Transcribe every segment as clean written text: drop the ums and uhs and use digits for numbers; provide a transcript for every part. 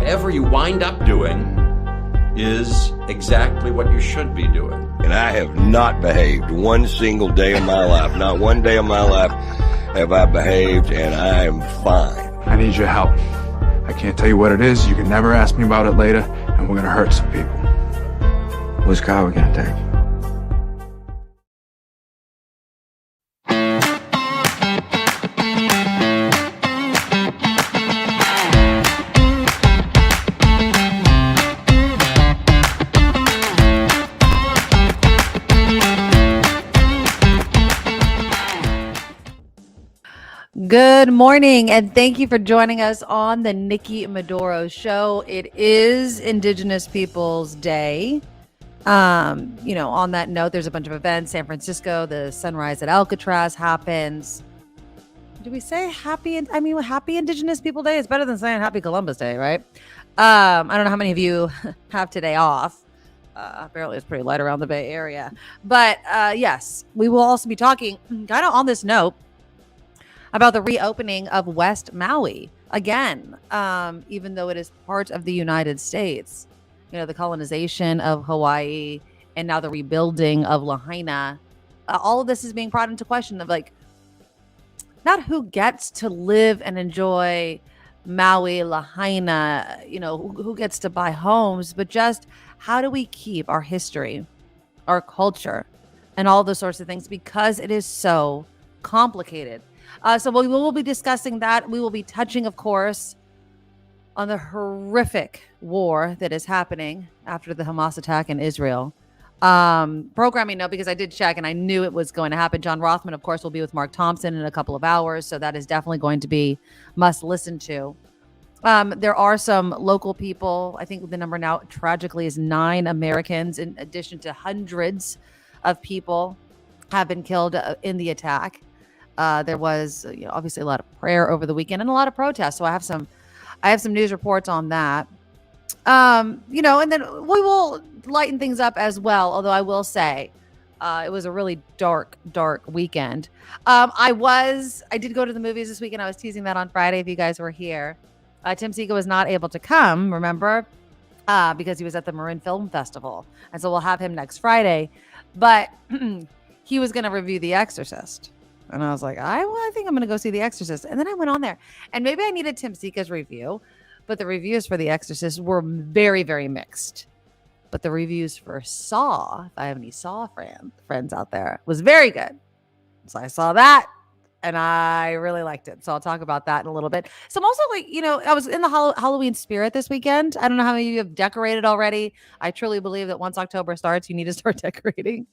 whatever you wind up doing is exactly what you should be doing. And I have not behaved one single day of my life. Not one day of my life have I behaved, and I am fine. I need your help. I can't tell you what it is. You can never ask me about it later, and we're gonna hurt some people. Whose car are we gonna take? Good morning, and thank you for joining us on the Nikki Medoro Show. It is Indigenous Peoples Day. On that note, there's a bunch of events. San Francisco, the sunrise at Alcatraz happens. Do we say happy Indigenous People Day? It's better than saying Happy Columbus Day, right? I don't know how many of you have today off. Apparently, it's pretty light around the Bay Area. But yes, we will also be talking kind of on this note about the reopening of West Maui again, even though it is part of the United States. The colonization of Hawaii and now the rebuilding of Lahaina. All of this is being brought into question of not who gets to live and enjoy Maui, Lahaina, who gets to buy homes, but just how do we keep our history, our culture, and all those sorts of things, because it is so complicated. So we will be discussing that. We will be touching, of course, on the horrific war that is happening after the Hamas attack in Israel. Programming note, because I did check and I knew it was going to happen. John Rothman, of course, will be with Mark Thompson in a couple of hours. So that is definitely going to be must listen to. There are some local people. I think the number now tragically is 9 Americans, in addition to hundreds of people have been killed in the attack. There was obviously a lot of prayer over the weekend and a lot of protests. So I have some news reports on that. And then we will lighten things up as well. Although I will say, it was a really dark weekend. I did go to the movies this weekend. I was teasing that on Friday if you guys were here. Tim Seega was not able to come, remember, because he was at the Marin Film Festival. And so we'll have him next Friday. But he was going to review The Exorcist. And I was like, I think I'm going to go see The Exorcist. And then I went on there. And maybe I needed Tim Seeka's review. But the reviews for The Exorcist were very, very mixed. But the reviews for Saw, if I have any Saw friends out there, was very good. So I saw that. And I really liked it. So I'll talk about that in a little bit. So I'm also I was in the Halloween spirit this weekend. I don't know how many of you have decorated already. I truly believe that once October starts, you need to start decorating.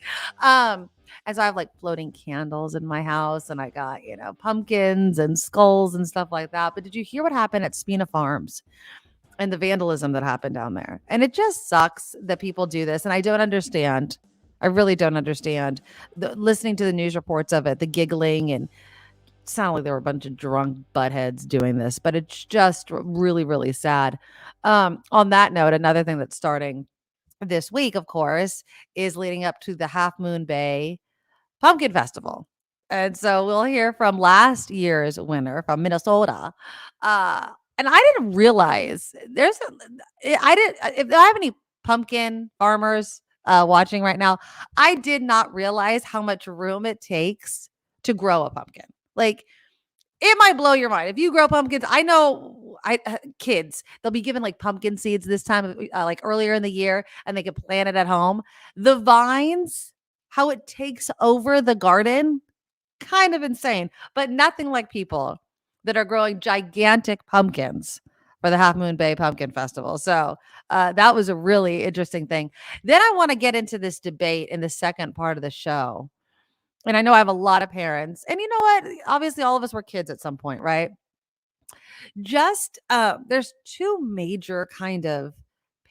And so I have floating candles in my house, and I got, pumpkins and skulls and stuff like that. But did you hear what happened at Spina Farms and the vandalism that happened down there? And it just sucks that people do this. And I don't understand. I really don't understand listening to the news reports of it, the giggling, and it sounded like there were a bunch of drunk buttheads doing this, but it's just really, really sad. On that note, another thing that's starting this week, of course, is leading up to the Half Moon Bay Pumpkin Festival. And so we'll hear from last year's winner from Minnesota. And I didn't realize if I have any pumpkin farmers watching right now, I did not realize how much room it takes to grow a pumpkin. It might blow your mind. If you grow pumpkins, I know kids, they'll be given pumpkin seeds this time, earlier in the year, and they can plant it at home. The vines, how it takes over the garden, kind of insane, but nothing like people that are growing gigantic pumpkins for the Half Moon Bay Pumpkin Festival. So that was a really interesting thing. Then I want to get into this debate in the second part of the show. And I know I have a lot of parents, and you know what? Obviously, all of us were kids at some point, right? Just there's 2 major kind of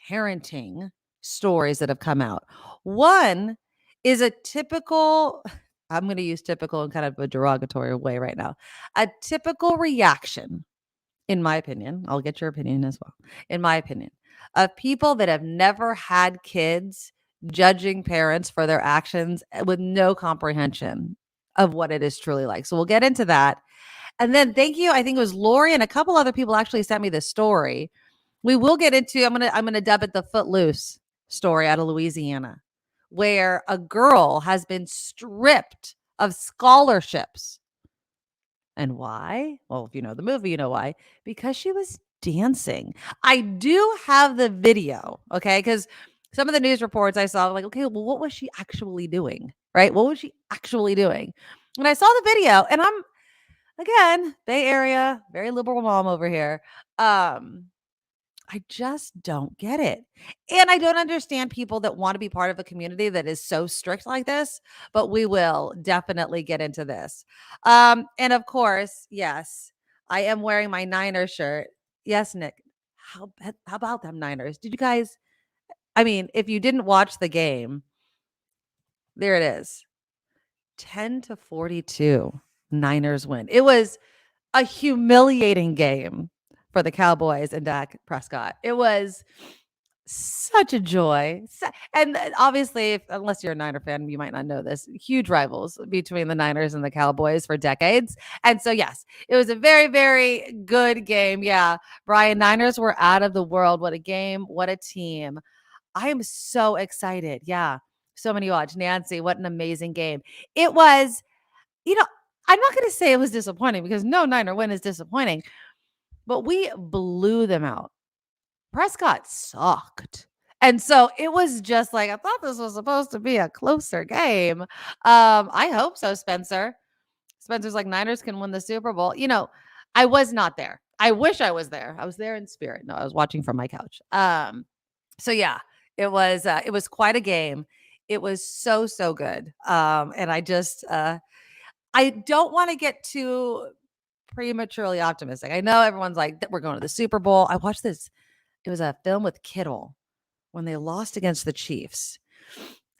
parenting stories that have come out. One is a typical, I'm going to use typical in kind of a derogatory way right now, a typical reaction, in my opinion, I'll get your opinion as well, in my opinion, of people that have never had kids judging parents for their actions with no comprehension of what it is truly like. So we'll get into that. And then thank you. I think it was Lori and a couple other people actually sent me this story We will get into, I'm gonna dub it the Footloose story out of Louisiana, where a girl has been stripped of scholarships. And why? Well, if you know the movie, you know why. Because she was dancing. I do have the video, okay? Because some of the news reports I saw, like, okay, well, what was she actually doing? Right? What was she actually doing? And I saw the video, and I'm, again, Bay Area, very liberal mom over here. I just don't get it. And I don't understand people that want to be part of a community that is so strict like this, but we will definitely get into this. And of course, yes, I am wearing my Niners shirt. Yes, Nick. How about them Niners? Did you guys, I mean, if you didn't watch the game, there it is. 10-42 Niners win. It was a humiliating game for the Cowboys and Dak Prescott. It was such a joy. And obviously, unless you're a Niner fan, you might not know this. Huge rivals between the Niners and the Cowboys for decades. And so, yes, it was a very, very good game. Yeah, Brian, Niners were out of the world. What a game. What a team. I am so excited. Yeah. So many watch. Nancy, what an amazing game. It was, I'm not going to say it was disappointing because no Niner win is disappointing, but we blew them out. Prescott sucked. And so it was just like, I thought this was supposed to be a closer game. I hope so, Spencer. Spencer's like, Niners can win the Super Bowl. I was not there. I wish I was there. I was there in spirit. No, I was watching from my couch. So yeah, it was quite a game. It was so, so good. And I just, I don't want to get too prematurely optimistic. I know everyone's like, we're going to the Super Bowl. I watched this. It was a film with Kittle when they lost against the Chiefs.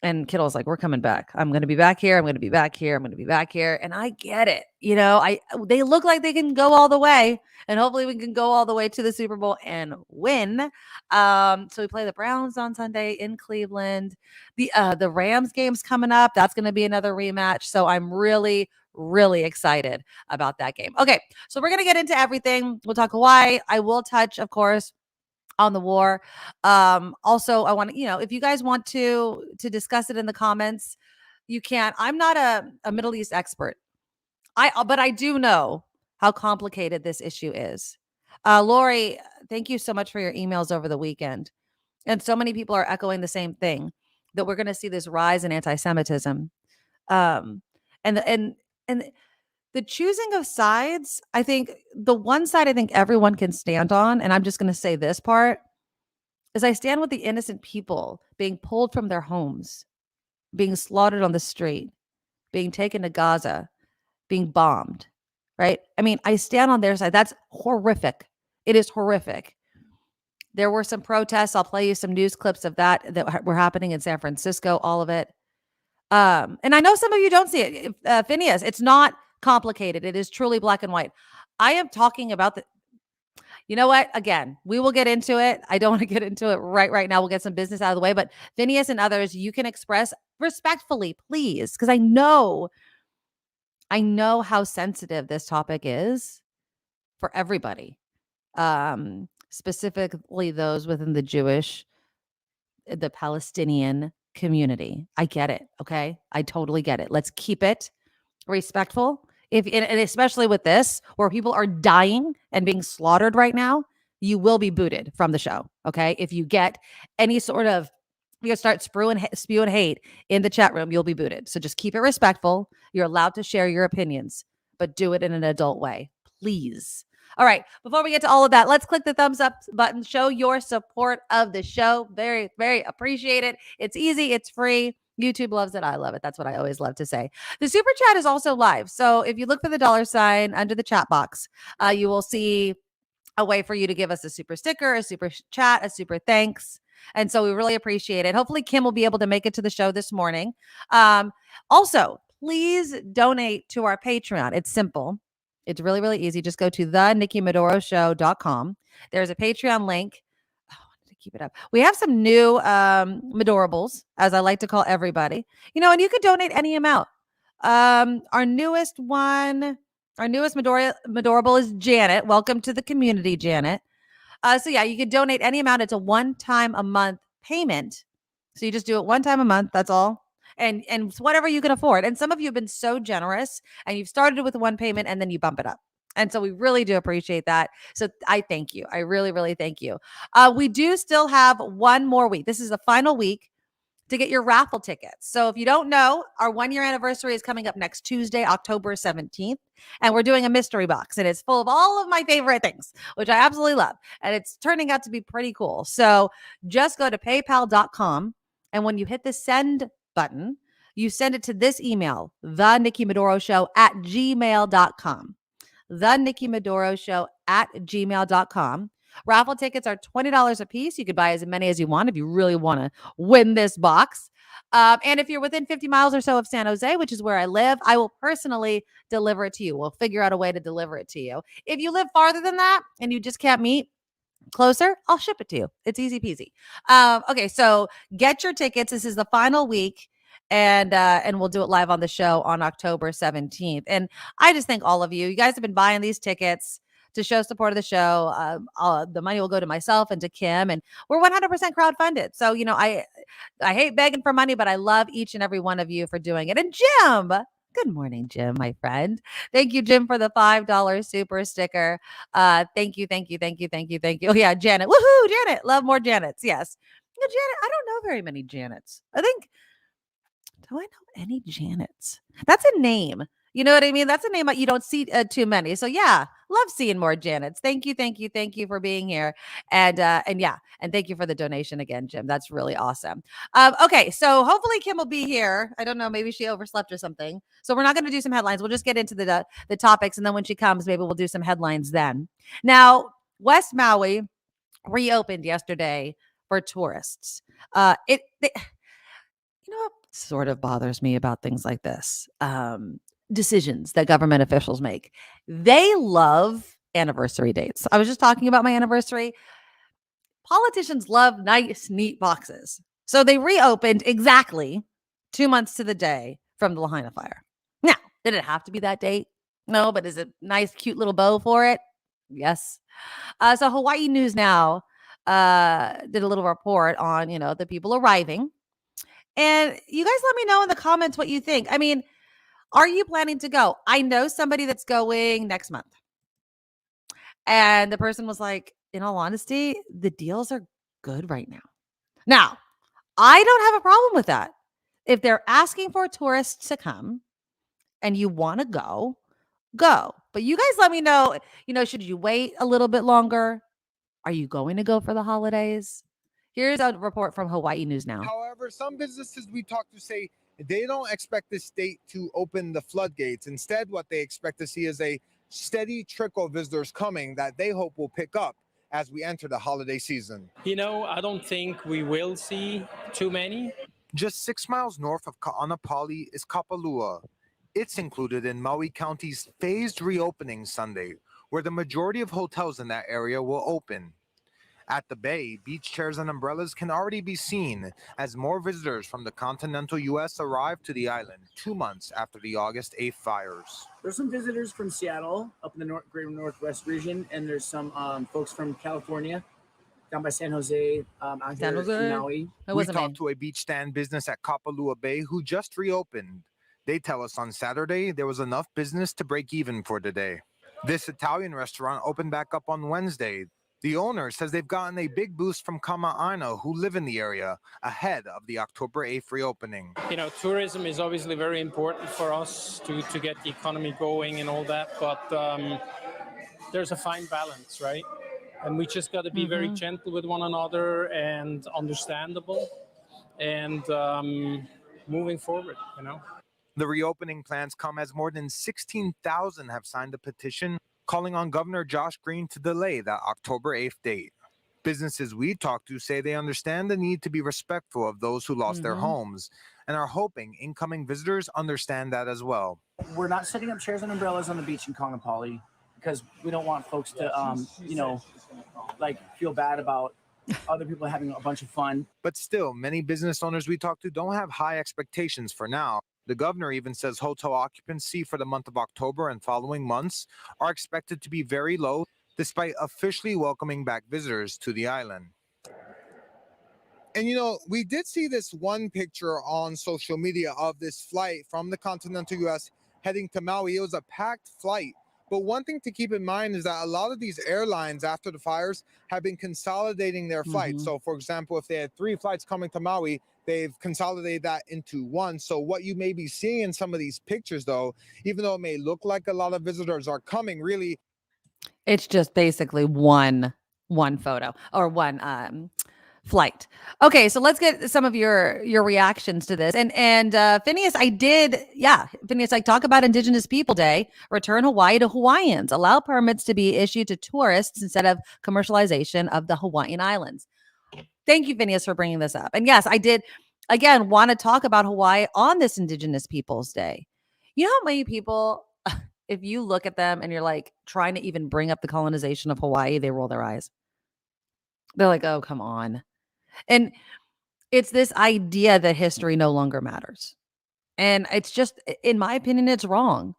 And Kittle's like, we're coming back. I'm going to be back here. I'm going to be back here. I'm going to be back here. And I get it. They look like they can go all the way. And hopefully we can go all the way to the Super Bowl and win. So we play the Browns on Sunday in Cleveland. The Rams game's coming up. That's going to be another rematch. So I'm really, really excited about that game. Okay. So we're going to get into everything. We'll talk Hawaii. I will touch, of course, on the war. Also, I want to, if you guys want to discuss it in the comments, you can. I'm not a Middle East expert. But I do know how complicated this issue is. Lori, thank you so much for your emails over the weekend. And so many people are echoing the same thing, that we're going to see this rise in anti-Semitism. And the choosing of sides, I think the one side I think everyone can stand on, and I'm just going to say this part, is I stand with the innocent people being pulled from their homes, being slaughtered on the street, being taken to Gaza, being bombed, right? I mean, I stand on their side. That's horrific. It is horrific. There were some protests. I'll play you some news clips of that were happening in San Francisco, all of it. And I know some of you don't see it. Phineas, it's not complicated. It is truly black and white. I am talking about you know what? Again, we will get into it. I don't want to get into it right now. We'll get some business out of the way. But Phineas and others, you can express respectfully, please, because I know how sensitive this topic is for everybody, specifically those within the Palestinian community. I get it. Okay. I totally get it. Let's keep it respectful. And especially with this, where people are dying and being slaughtered right now, you will be booted from the show. Okay. If you get any sort of, you start spewing hate in the chat room, you'll be booted. So just keep it respectful. You're allowed to share your opinions, but do it in an adult way, please. All right. Before we get to all of that, let's click the thumbs up button. Show your support of the show. Very, very appreciate it. It's easy. It's free. YouTube loves it. I love it. That's what I always love to say. The super chat is also live. So if you look for the $sign under the chat box, you will see a way for you to give us a super sticker, a super chat, a super thanks. And so we really appreciate it. Hopefully Kim will be able to make it to the show this morning. Also, please donate to our Patreon. It's simple. It's really, really easy. Just go to theNikkiMedoroShow.com. There's a Patreon link. Oh, I need to keep it up. We have some new Medorables, as I like to call everybody. And you could donate any amount. Our newest Medorable is Janet. Welcome to the community, Janet. So yeah, you can donate any amount. It's a one-time a month payment. So you just do it one time a month. That's all. And it's whatever you can afford. And some of you have been so generous and you've started with one payment and then you bump it up. And so we really do appreciate that. So I thank you. I really, really thank you. We do still have one more week. This is the final week to get your raffle tickets. So if you don't know, our 1-year anniversary is coming up next Tuesday, October 17th. And we're doing a mystery box. And it's full of all of my favorite things, which I absolutely love. And it's turning out to be pretty cool. So just go to paypal.com. And when you hit the send button, you send it to this email, the Nikki Medoro Show @gmail.com. The Nikki Medoro Show @gmail.com. Raffle tickets are $20 a piece. You could buy as many as you want if you really want to win this box. And if you're within 50 miles or so of San Jose, which is where I live, I will personally deliver it to you. We'll figure out a way to deliver it to you. If you live farther than that and you just can't meet closer, I'll ship it to you. It's easy peasy. Okay, so get your tickets. This is the final week. And we'll do it live on the show on October 17th. And I just thank all of you. You guys have been buying these tickets to show support of the show. The money will go to myself and to Kim, and we're 100% crowdfunded. So, I hate begging for money, but I love each and every one of you for doing it. And Jim, good morning, Jim, my friend. Thank you, Jim, for the $5 super sticker. Thank you. Oh, yeah, Janet. Woohoo, Janet. Love more Janets. Yes. Yeah, Janet, I don't know very many Janets. Do I know any Janets? That's a name. You know what I mean? That's a name you don't see too many. So yeah, love seeing more Janets. Thank you for being here, and thank you for the donation again, Jim. That's really awesome. Okay, so hopefully Kim will be here. I don't know, maybe she overslept or something. So we're not going to do some headlines. We'll just get into the topics, and then when she comes, maybe we'll do some headlines then. Now, West Maui reopened yesterday for tourists. You know what sort of bothers me about things like this? Decisions that government officials make. They love anniversary dates. I was just talking about my anniversary. Politicians love nice, neat boxes. So they reopened exactly 2 months to the day from the Lahaina fire. Now, did it have to be that date? No, but is it nice, cute little bow for it? Yes. So Hawaii News Now did a little report on, the people arriving. And you guys let me know in the comments what you think. I mean, are you planning to go? I know somebody that's going next month. And the person was like, in all honesty, the deals are good right now. Now, I don't have a problem with that. If they're asking for tourists to come and you want to go, go. But you guys let me know, should you wait a little bit longer? Are you going to go for the holidays? Here's a report from Hawaii News Now. However, some businesses we talk to say they don't expect the state to open the floodgates. Instead, what they expect to see is a steady trickle of visitors coming that they hope will pick up as we enter the holiday season. I don't think we will see too many. Just 6 miles north of Ka'anapali is Kapalua. It's included in Maui County's phased reopening Sunday, where the majority of hotels in that area will open. At the bay, beach chairs and umbrellas can already be seen as more visitors from the continental U.S. arrive to the island 2 months after the August 8th fires. There's some visitors from Seattle up in the greater Northwest region, and there's some folks from California down by San Jose, out here in Maui. We talked to a beach stand business at Kapalua Bay who just reopened. They tell us on Saturday there was enough business to break even for today. This Italian restaurant opened back up on Wednesday. The owner says they've gotten a big boost from Kama'aina who live in the area ahead of the October 8th reopening. Tourism is obviously very important for us to get the economy going and all that, but there's a fine balance, right? And we just got to be very gentle with one another and understandable and moving forward, The reopening plans come as more than 16,000 have signed a petition calling on Governor Josh Green to delay that October 8th date. Businesses we talk to say they understand the need to be respectful of those who lost their homes and are hoping incoming visitors understand that as well. We're not setting up chairs and umbrellas on the beach in Kaanapali because we don't want folks to, feel bad about other people having a bunch of fun. But still, many business owners we talk to don't have high expectations for now. The governor even says hotel occupancy for the month of October and following months are expected to be very low. despite officially welcoming back visitors to the island. And we did see this one picture on social media of this flight from the continental US heading to Maui. It was a packed flight. But one thing to keep in mind is that a lot of these airlines after the fires have been consolidating their flights. So for example, if they had 3 flights coming to Maui, they've consolidated that into one. So what you may be seeing in some of these pictures, though, even though it may look like a lot of visitors are coming, really, it's just basically one photo or one flight. Okay, so let's get some of your reactions to this. And Phineas, Phineas, I talk about Indigenous People Day, return Hawaii to Hawaiians, allow permits to be issued to tourists instead of commercialization of the Hawaiian Islands. Thank you, Phineas, for bringing this up. And yes, I did, again, want to talk about Hawaii on this Indigenous Peoples Day. You know how many people, if you look at them and you're like trying to even bring up the colonization of Hawaii, they roll their eyes. They're like, oh, come on. And it's this idea that history no longer matters. And it's just, in my opinion, it's wrong.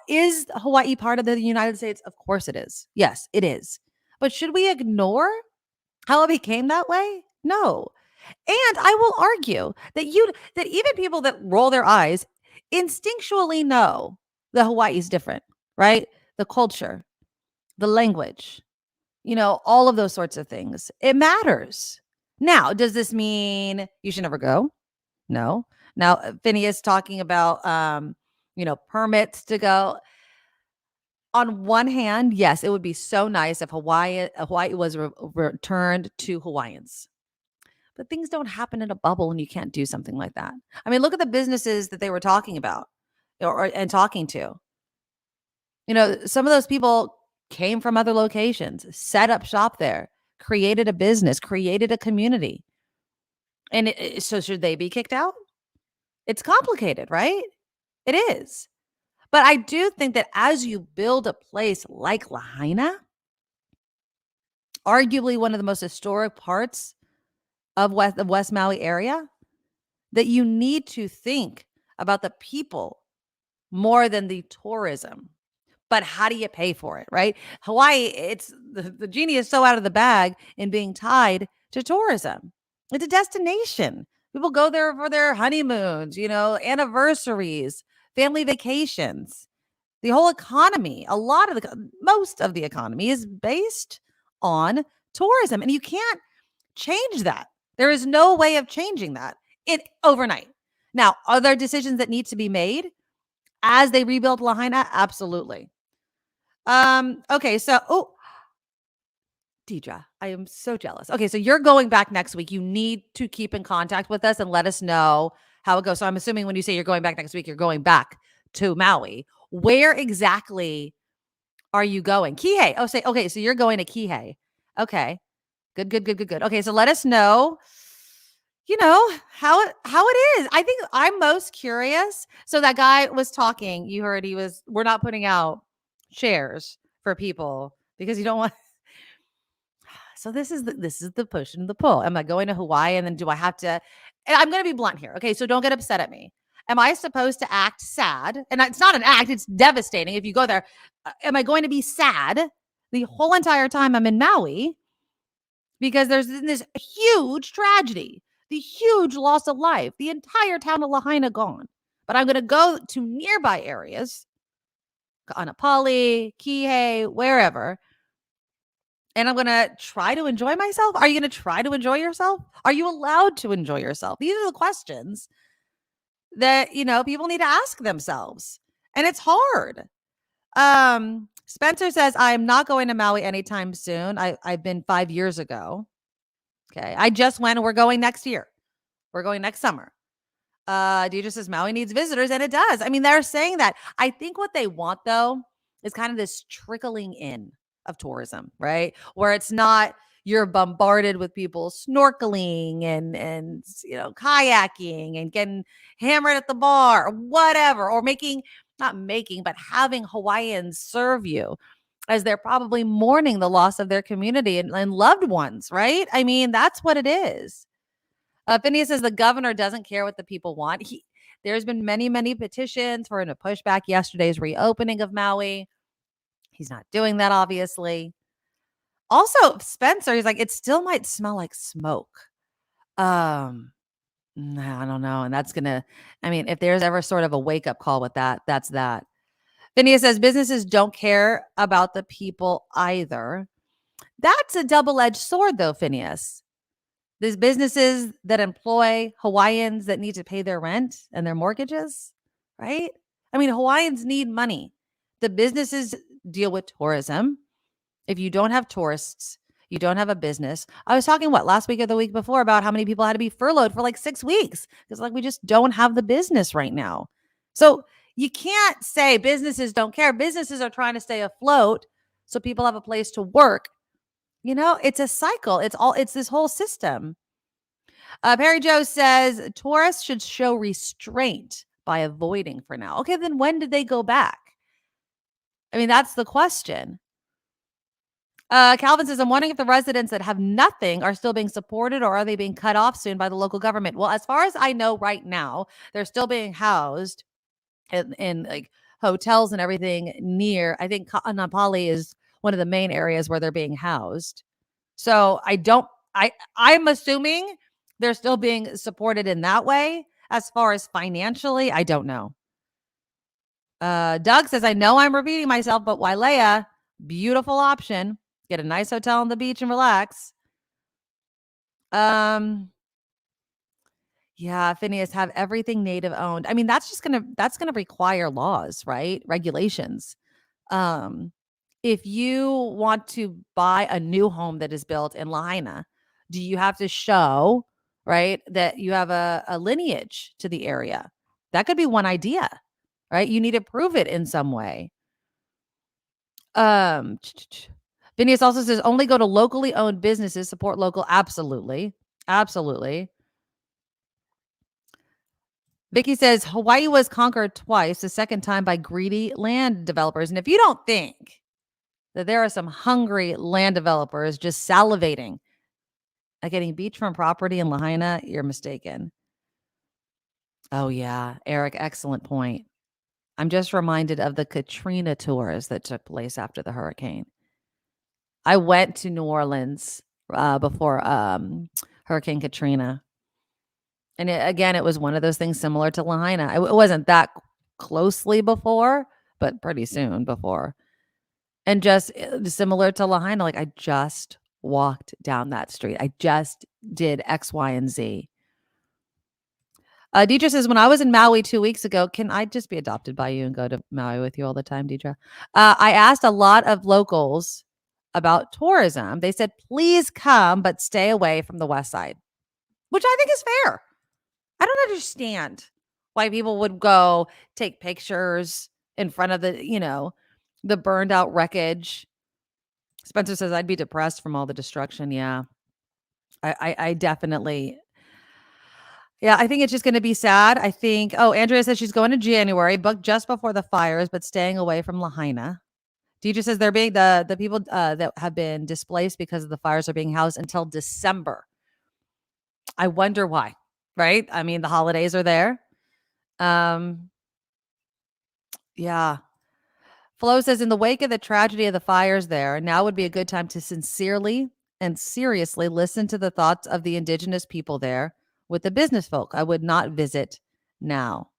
Is Hawaii part of the United States? Of course it is. Yes, it is. But should we ignore how it became that way? No. And I will argue that even people that roll their eyes instinctually know that Hawaii is different, right? The culture, the language, all of those sorts of things. It matters. Now, does this mean you should never go? No. Now, Phineas talking about, permits to go. On one hand, yes, it would be so nice if Hawaii was returned to Hawaiians. But things don't happen in a bubble and you can't do something like that. I mean, look at the businesses that they were talking about and talking to. Some of those people came from other locations, set up shop there, created a business, created a community. And so should they be kicked out? It's complicated, right? It is. But I do think that as you build a place like Lahaina, arguably one of the most historic parts of West Maui area, that you need to think about the people more than the tourism. But how do you pay for it, right? Hawaii, it's the genie is so out of the bag in being tied to tourism. It's a destination. People go there for their honeymoons, anniversaries, family vacations. The whole economy, most of the economy is based on tourism. And you can't change that. There is no way of changing that overnight. Now, are there decisions that need to be made as they rebuild Lahaina? Absolutely. Okay, so Deidre, I am so jealous. Okay, so you're going back next week. You need to keep in contact with us and let us know how it goes. So I'm assuming when you say you're going back next week, you're going back to Maui. Where exactly are you going? Kihei. Okay, so you're going to Kihei. Okay. Good. Okay, so let us know, how it is. I think I'm most curious. So that guy was talking, you heard we're not putting out shares for people because you don't want. So this is the push and the pull. Am I going to Hawaii and then do I have to? And I'm going to be blunt here. Okay, so don't get upset at me. Am I supposed to act sad? And it's not an act. It's devastating if you go there. Am I going to be sad the whole entire time I'm in Maui? Because there's this huge tragedy, the huge loss of life, the entire town of Lahaina gone. But I'm going to go to nearby areas, Kaanapali, Kihei, wherever, and I'm going to try to enjoy myself. Are you going to try to enjoy yourself? Are you allowed to enjoy yourself? These are the questions that, people need to ask themselves. And it's hard. Spencer says, I'm not going to Maui anytime soon. I've been 5 years ago. Okay. I just went and we're going next year. We're going next summer. Deidre says Maui needs visitors, and it does. I mean, they're saying that. I think what they want, though, is kind of this trickling in of tourism, right? Where it's not you're bombarded with people snorkeling and kayaking and getting hammered at the bar or whatever, or but having Hawaiians serve you as they're probably mourning the loss of their community and loved ones, right? I mean, that's what it is. Phineas says the governor doesn't care what the people want. There's been many, many petitions for him to push back yesterday's reopening of Maui. He's not doing that, obviously. Also, Spencer, he's like, it still might smell like smoke. Nah, I don't know. And that's gonna, I mean, if there's ever sort of a wake up call with that, that's that. Phineas says businesses don't care about the people either. That's a double-edged sword, though, Phineas. There's businesses that employ Hawaiians that need to pay their rent and their mortgages, right? I mean, Hawaiians need money. The businesses deal with tourism. If you don't have tourists, you don't have a business. I was talking, last week or the week before about how many people had to be furloughed for like 6 weeks because like we just don't have the business right now. So you can't say businesses don't care. Businesses are trying to stay afloat so people have a place to work. It's a cycle. It's this whole system. Perry Joe says tourists should show restraint by avoiding for now. Okay, then when did they go back? I mean, that's the question. Calvin says, I'm wondering if the residents that have nothing are still being supported or are they being cut off soon by the local government? Well, as far as I know right now, they're still being housed in like hotels and everything near, I think Kaanapali is one of the main areas where they're being housed. So I'm assuming they're still being supported in that way. As far as financially, I don't know. Doug says, I know I'm repeating myself, but Wailea, beautiful option. Get a nice hotel on the beach and relax. Yeah, Phineas, have everything native owned. I mean, that's gonna require laws, right? Regulations. If you want to buy a new home that is built in Lahaina, do you have to show, right, that you have a lineage to the area? That could be one idea, right? You need to prove it in some way. Phineas also says only go to locally owned businesses, support local. Absolutely. Absolutely. Vicky says Hawaii was conquered twice, the second time by greedy land developers. And if you don't think that there are some hungry land developers just salivating at getting beachfront property in Lahaina, you're mistaken. Oh, yeah. Eric, excellent point. I'm just reminded of the Katrina tours that took place after the hurricane. I went to New Orleans before Hurricane Katrina. And it was one of those things similar to Lahaina. It wasn't that closely before, but pretty soon before. And just similar to Lahaina, like I just walked down that street. I just did X, Y, and Z. Deidre says, when I was in Maui 2 weeks ago, can I just be adopted by you and go to Maui with you all the time, Deidre? I asked a lot of locals about tourism. They said, please come, but stay away from the west side, which I think is fair. I don't understand why people would go take pictures in front of the burned out wreckage. Spencer says, I'd be depressed from all the destruction. Yeah, I definitely. Yeah, I think it's just going to be sad. I think, Andrea says she's going to January, booked just before the fires, but staying away from Lahaina. Deidre says they're being the people that have been displaced because of the fires are being housed until December. I wonder why, right? I mean, the holidays are there. Yeah. Flo says, in the wake of the tragedy of the fires there, now would be a good time to sincerely and seriously listen to the thoughts of the indigenous people there with the business folk. I would not visit now.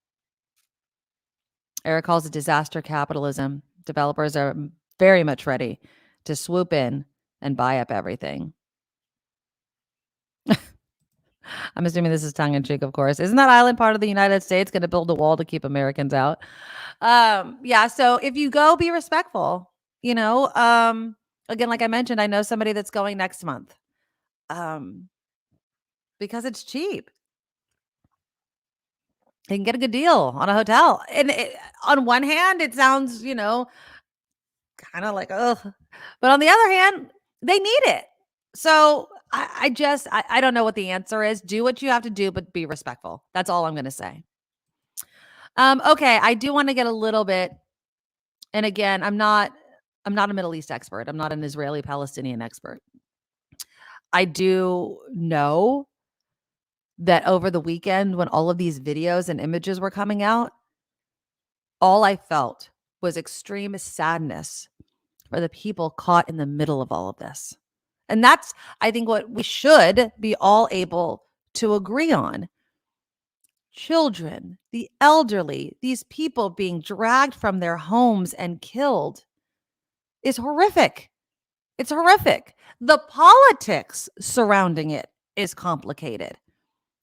Eric calls it disaster capitalism. Developers are very much ready to swoop in and buy up everything. I'm assuming this is tongue in cheek, of course. Isn't that island part of the United States? Going to build a wall to keep Americans out? Yeah. So if you go, be respectful. Again, like I mentioned, I know somebody that's going next month. Because it's cheap. They can get a good deal on a hotel. And on one hand, it sounds, kind of like, ugh. But on the other hand, they need it. So I don't know what the answer is. Do what you have to do, but be respectful. That's all I'm going to say. Okay. I do want to get a little bit, and again, I'm not a Middle East expert. I'm not an Israeli-Palestinian expert. I do know that over the weekend, when all of these videos and images were coming out, all I felt was extreme sadness for the people caught in the middle of all of this. And that's, I think, what we should be all able to agree on. Children, the elderly, these people being dragged from their homes and killed is horrific. It's horrific. The politics surrounding it is complicated.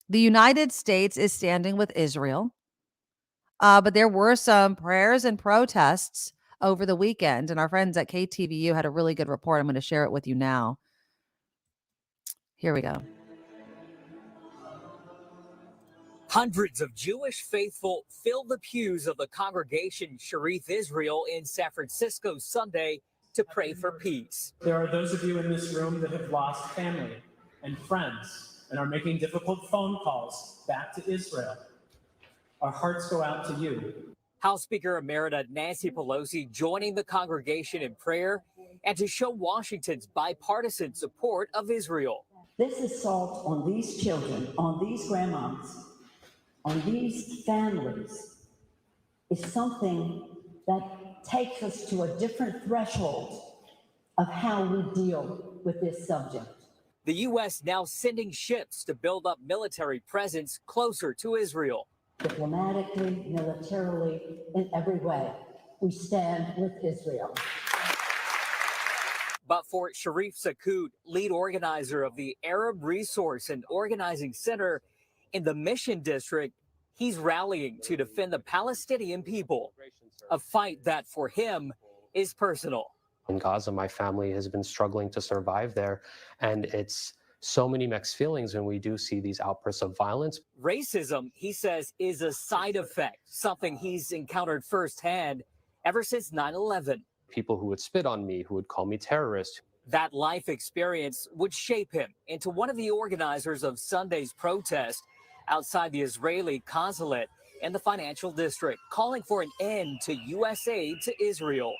The United States is standing with Israel, but there were some prayers and protests over the weekend, and our friends at KTVU had a really good report. I'm going to share it with you now. Here we go. Hundreds of Jewish faithful filled the pews of the congregation Sharif Israel in San Francisco Sunday to pray for peace. There are those of you in this room that have lost family and friends and are making difficult phone calls back to Israel. Our hearts go out to you. House Speaker Emerita Nancy Pelosi joining the congregation in prayer and to show Washington's bipartisan support of Israel. This assault on these children, on these grandmas, on these families is something that takes us to a different threshold of how we deal with this subject. The U.S. now sending ships to build up military presence closer to Israel. Diplomatically, militarily, in every way, we stand with Israel. But for Sharif Sakout, lead organizer of the Arab Resource and Organizing Center in the Mission District, he's rallying to defend the Palestinian people, a fight that for him is personal. In Gaza, my family has been struggling to survive there, and it's so many mixed feelings when we do see these outbursts of violence. Racism, he says, is a side effect, something he's encountered firsthand ever since 9/11. People who would spit on me, who would call me terrorist. That life experience would shape him into one of the organizers of Sunday's protest outside the Israeli consulate in the financial district, calling for an end to U.S. aid to Israel.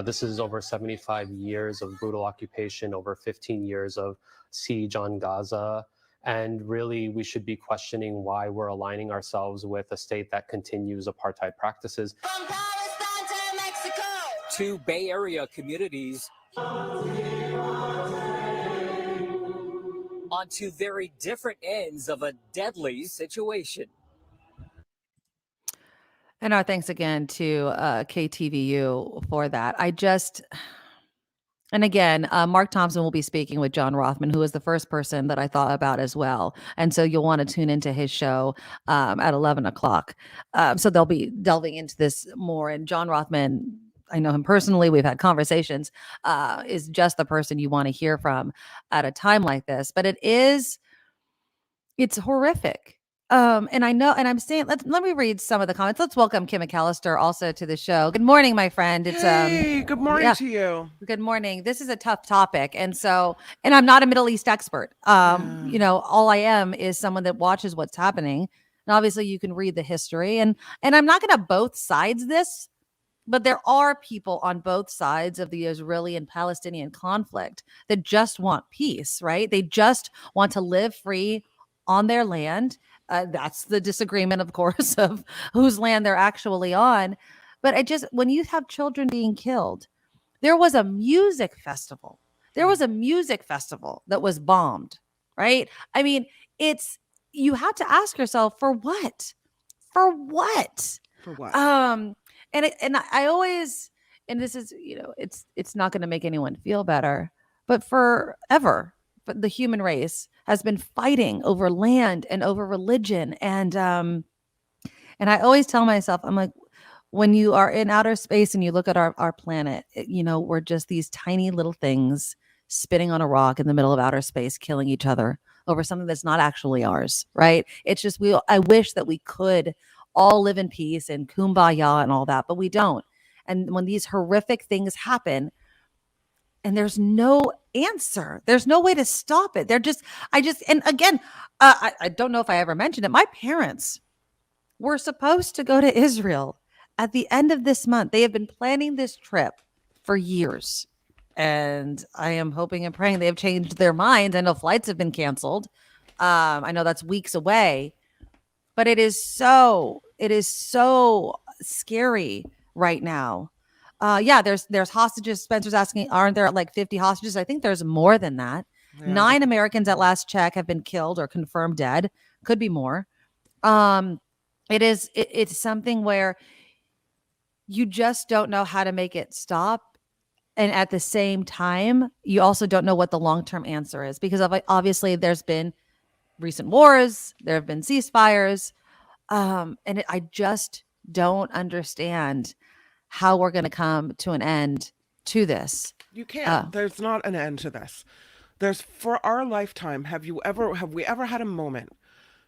This is over 75 years of brutal occupation, over 15 years of siege on Gaza. And really, we should be questioning why we're aligning ourselves with a state that continues apartheid practices. From Palestine to Mexico. Two Bay Area communities on two very different ends of a deadly situation. And our thanks again to KTVU for that. And again, Mark Thompson will be speaking with John Rothman, who is the first person that I thought about as well. And so you'll want to tune into his show at 11 o'clock. So they'll be delving into this more. And John Rothman, I know him personally. We've had conversations, is just the person you want to hear from at a time like this. But it's horrific. And I know, and I'm saying, let me read some of the comments. Let's welcome Kim McAllister also to the show. Good morning, my friend. Hey, good morning to you. Good morning. This is a tough topic. And I'm not a Middle East expert. All I am is someone that watches what's happening. And obviously you can read the history and I'm not going to both sides this, but there are people on both sides of the Israeli and Palestinian conflict that just want peace, right? They just want to live free on their land. That's the disagreement, of course, of whose land they're actually on. But when you have children being killed, there was a music festival. There was a music festival that was bombed, right? I mean, you have to ask yourself, for what? For what? For what? And I always, and this is, it's not going to make anyone feel better, but forever, but the human race has been fighting over land and over religion. And I always tell myself, I'm like, when you are in outer space and you look at our planet, we're just these tiny little things spinning on a rock in the middle of outer space, killing each other over something that's not actually ours, right? It's just, I wish that we could all live in peace and kumbaya and all that, but we don't. And when these horrific things happen, and there's no answer, there's no way to stop it. And again, I don't know if I ever mentioned it. My parents were supposed to go to Israel at the end of this month. They have been planning this trip for years. And I am hoping and praying they have changed their minds. I know flights have been canceled. I know that's weeks away, but it is so scary right now. there's hostages. Spencer's asking, aren't there like 50 hostages? I think there's more than that. Yeah. 9 Americans at last check have been killed or confirmed dead. Could be more. It's something where you just don't know how to make it stop. And at the same time, you also don't know what the long-term answer is, because obviously there's been recent wars, there have been ceasefires, I just don't understand how we're going to come to an end to this. You can't. There's not an end to this. For our lifetime, have we ever had a moment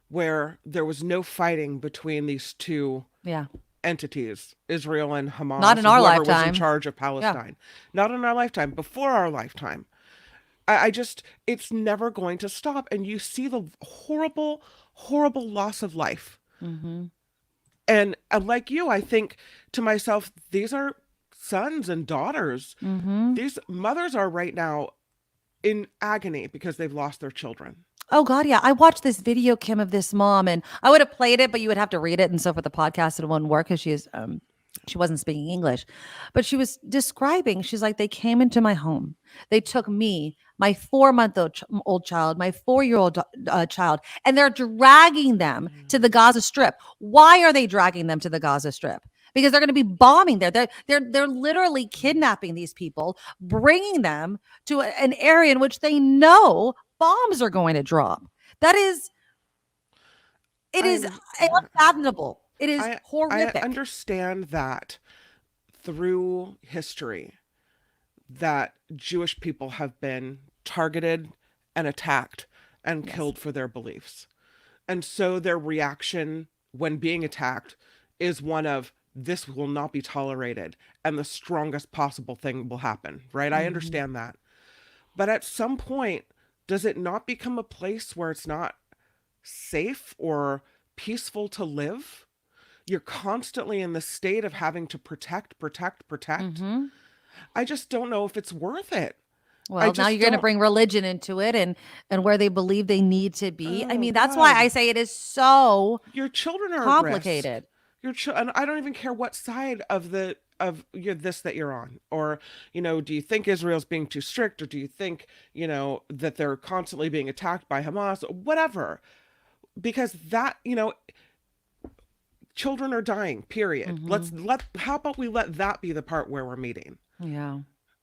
where there was no fighting between these two entities, Israel and Hamas? Not in our whoever lifetime. Was in charge of Palestine. Not in our lifetime. Before our lifetime. It's never going to stop. And you see the horrible, horrible loss of life. Mm-hmm. And like you, I think to myself, these are sons and daughters. Mm-hmm. These mothers are right now in agony because they've lost their children. Oh God, yeah. I watched this video, Kim, of this mom, and I would have played it, but you would have to read it. And so for the podcast, it wouldn't work because she wasn't speaking English. But she was describing, she's like, they came into my home. They took me, my 4-month-old child, my 4-year-old child, and they're dragging them to the Gaza Strip. Why are they dragging them to the Gaza Strip? Because they're going to be bombing there. They're literally kidnapping these people, bringing them to an area in which they know bombs are going to drop. It is unfathomable. It is horrific. I understand that through history that Jewish people have been targeted and attacked and killed for their beliefs. And so their reaction when being attacked is one of, this will not be tolerated and the strongest possible thing will happen, right? I understand that. But at some point, does it not become a place where it's not safe or peaceful to live? You're constantly in the state of having to protect. Mm-hmm. I just don't know if it's worth it. Well, now you're going to bring religion into it and where they believe they need to be. I mean, that's why I say it is so your children are complicated. And I don't even care what side of this that you're on, or do you think Israel's being too strict, or do you think that they're constantly being attacked by Hamas, whatever, because that children are dying, period. How about we let that be the part where we're meeting? Yeah.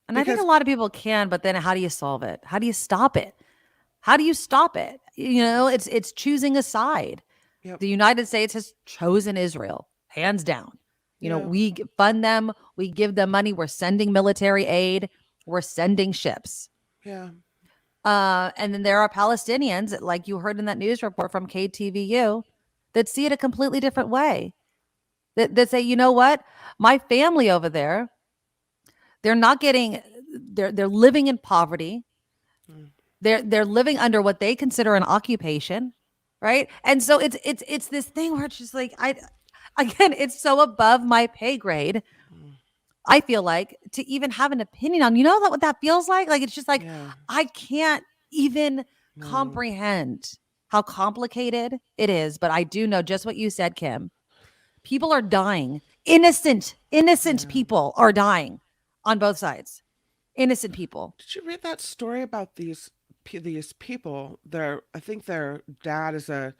And I think a lot of people can, but then how do you solve it? How do you stop it? It's choosing a side. Yep. The United States has chosen Israel, hands down. We fund them, we give them money, we're sending military aid, we're sending ships. Yeah. And then there are Palestinians, like you heard in that news report from KTVU, that see it a completely different way. That say, you know what? My family over there, they're living in poverty. They're living under what they consider an occupation, right? And so it's this thing where it's just like, it's so above my pay grade. I feel like to even have an opinion on, what that feels like? Like, it's just like, I can't even comprehend how complicated it is. But I do know just what you said, Kim. People are dying. Innocent people are dying on both sides. Innocent people. Did you read that story about these people? I think their dad is a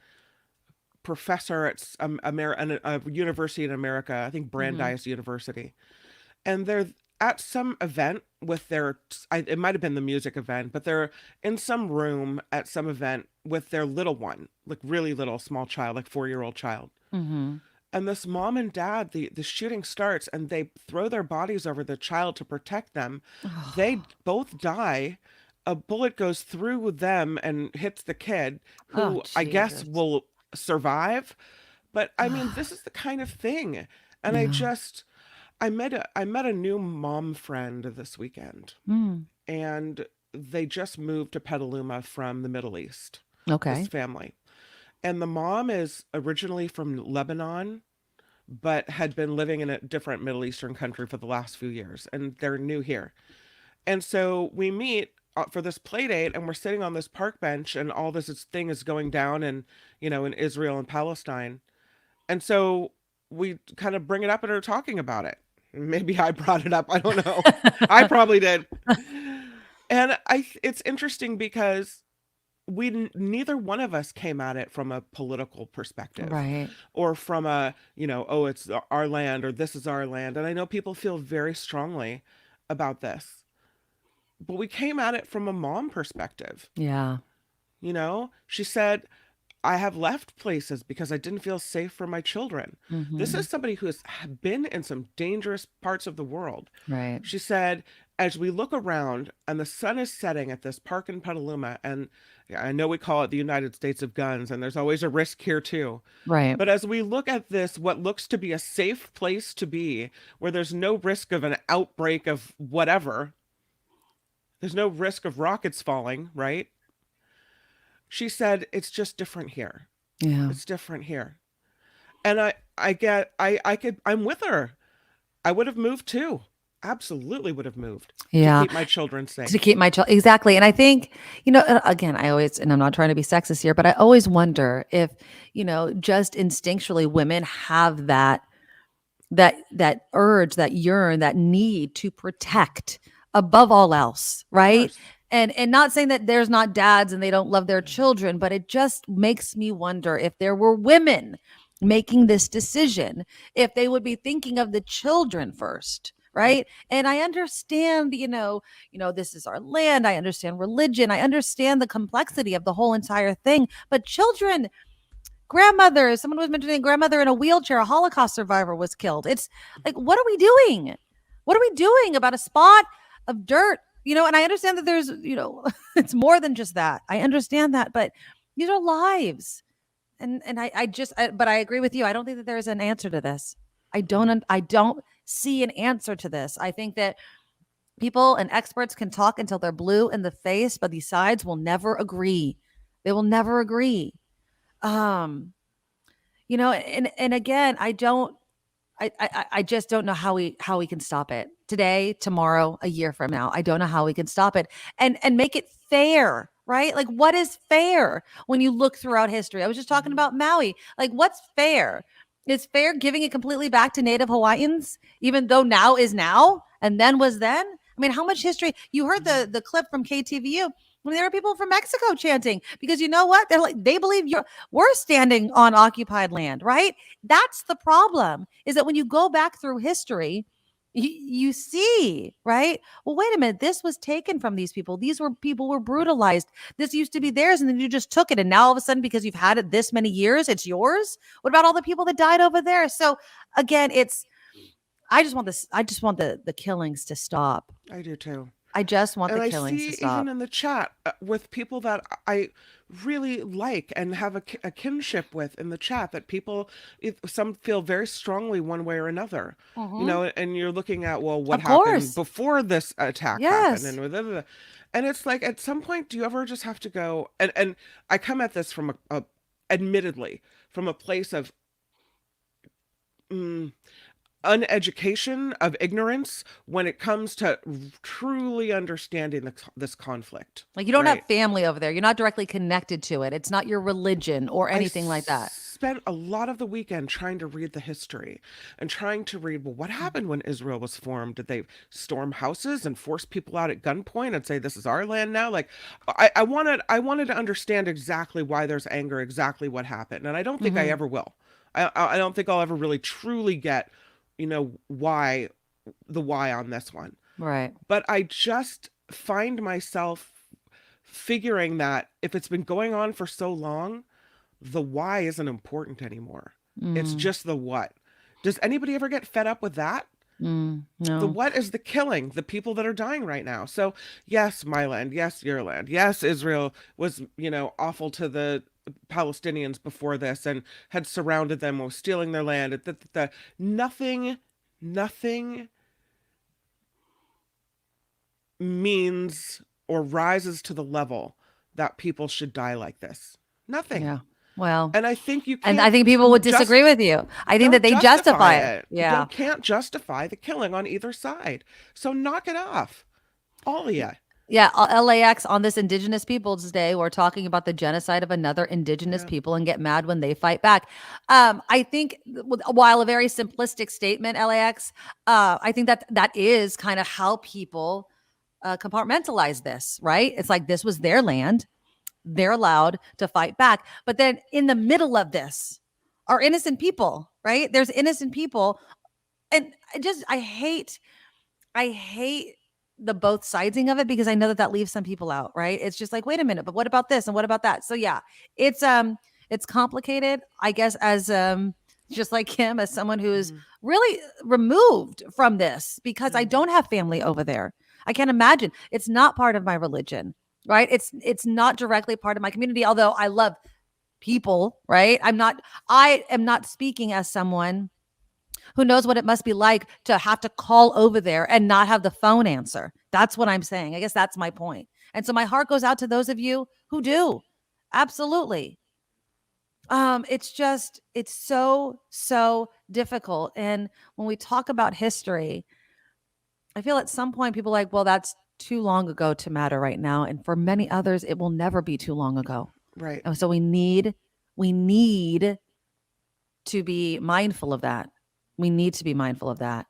professor at a university in America. I think Brandeis University, and they're at some event with it might have been the music event, but they're in some room at some event with their little one, like really little, small child, like 4-year-old child. Mm-hmm. And this mom and dad, the shooting starts, and they throw their bodies over the child to protect them. They both die. A bullet goes through them and hits the kid, who I guess will survive. But I mean, this is the kind of thing. And I met a new mom friend this weekend, and they just moved to Petaluma from the Middle East. Okay. This family. And the mom is originally from Lebanon, but had been living in a different Middle Eastern country for the last few years, and they're new here. And so we meet for this play date, and we're sitting on this park bench, and all this thing is going down in Israel and Palestine. And so we kind of bring it up and are talking about it. Maybe I brought it up. I don't know. I probably did. And it's interesting because neither one of us came at it from a political perspective, Right. or from a, oh, it's our land, or this is our land. And I know people feel very strongly about this, but we came at it from a mom perspective. Yeah. She said, I have left places because I didn't feel safe for my children. Mm-hmm. This is somebody who has been in some dangerous parts of the world. Right. She said, as we look around and the sun is setting at this park in Petaluma, and I know we call it the United States of Guns, and there's always a risk here too. Right. But as we look at this, what looks to be a safe place to be, where there's no risk of an outbreak of whatever, there's no risk of rockets falling, right? She said, it's just different here. Yeah. It's different here. And I'm with her. I would have moved too. Absolutely would have moved. Yeah. To keep my children safe. To keep my child. Exactly. And I think, again, and I'm not trying to be sexist here, but I always wonder if, just instinctually women have that urge, that yearn, that need to protect above all else. Right. And not saying that there's not dads and they don't love their children, but it just makes me wonder if there were women making this decision, if they would be thinking of the children first, right? And I understand, this is our land. I understand religion. I understand the complexity of the whole entire thing. But children, grandmothers, someone was mentioning a grandmother in a wheelchair, a Holocaust survivor was killed. It's like, what are we doing? What are we doing about a spot of dirt? And I understand that there's, it's more than just that. I understand that, but these are lives. And but I agree with you. I don't think that there is an answer to this. I don't see an answer to this. I think that people and experts can talk until they're blue in the face, but these sides will never agree. They will never agree. And again, I just don't know how we can stop it today, tomorrow, a year from now. I don't know how we can stop it and make it fair, right? Like, what is fair when you look throughout history? I was just talking about Maui. Like, what's fair? Is fair giving it completely back to Native Hawaiians, even though now is now and then was then? I mean, how much history? You heard the clip from KTVU when there were people from Mexico chanting, because you know what? They believe we're standing on occupied land, right? That's the problem, is that when you go back through history, you see, right? Well, wait a minute. This was taken from these people. People were brutalized. This used to be theirs, and then you just took it. And now all of a sudden, because you've had it this many years, it's yours. What about all the people that died over there? So again, I just want the killings to stop. I do too. I just want the killings to stop. Even in the chat with people that I really like and have a kinship with in the chat, that some feel very strongly one way or another, and you're looking at, well, what happened before this attack happened, and it's like, at some point, do you ever just have to go? And I come at this from admittedly from a place of uneducation, of ignorance, when it comes to truly understanding this conflict. Like, you don't have family over there. You're not directly connected to it. It's not your religion or anything like that. Spent a lot of the weekend trying to read the history and trying to read, well, what happened when Israel was formed? Did they storm houses and force people out at gunpoint and say, this is our land now? Like, I wanted to understand exactly why there's anger, exactly what happened. And I don't think I ever will. I don't think I'll ever really truly get why on this one. Right. But I just find myself figuring that if it's been going on for so long, the why isn't important anymore. It's just the what. Does anybody ever get fed up with that? No. The what is the killing, the people that are dying right now. So yes, my land, yes, your land. Yes, Israel was, awful to the Palestinians before this and had surrounded them, was stealing their land. Nothing means or rises to the level that people should die like this. Nothing. Yeah. Well, and I think I think people would disagree with you. I think that they justify it. Yeah. You can't justify the killing on either side. So knock it off. All of you. Yeah, LAX on this Indigenous Peoples Day, we're talking about the genocide of another Indigenous people and get mad when they fight back. I think while a very simplistic statement, LAX, I think that is kind of how people compartmentalize this, right? It's like this was their land. They're allowed to fight back. But then in the middle of this are innocent people, right? There's innocent people. And I hate the both sidesing of it because I know that leaves some people out, right? It's just like, wait a minute, but what about this and what about that? So yeah, it's complicated, I guess, as just like Kim, as someone who is really removed from this because I don't have family over there. I can't imagine. It's not part of my religion, right? It's not directly part of my community, although I love people, right? I am not speaking as someone who knows what it must be like to have to call over there and not have the phone answer. That's what I'm saying. I guess that's my point. And so my heart goes out to those of you who do. Absolutely. It's so difficult. And when we talk about history, I feel at some point people are like, well, that's too long ago to matter right now. And for many others, it will never be too long ago. Right. And so we need to be mindful of that. We need to be mindful of that.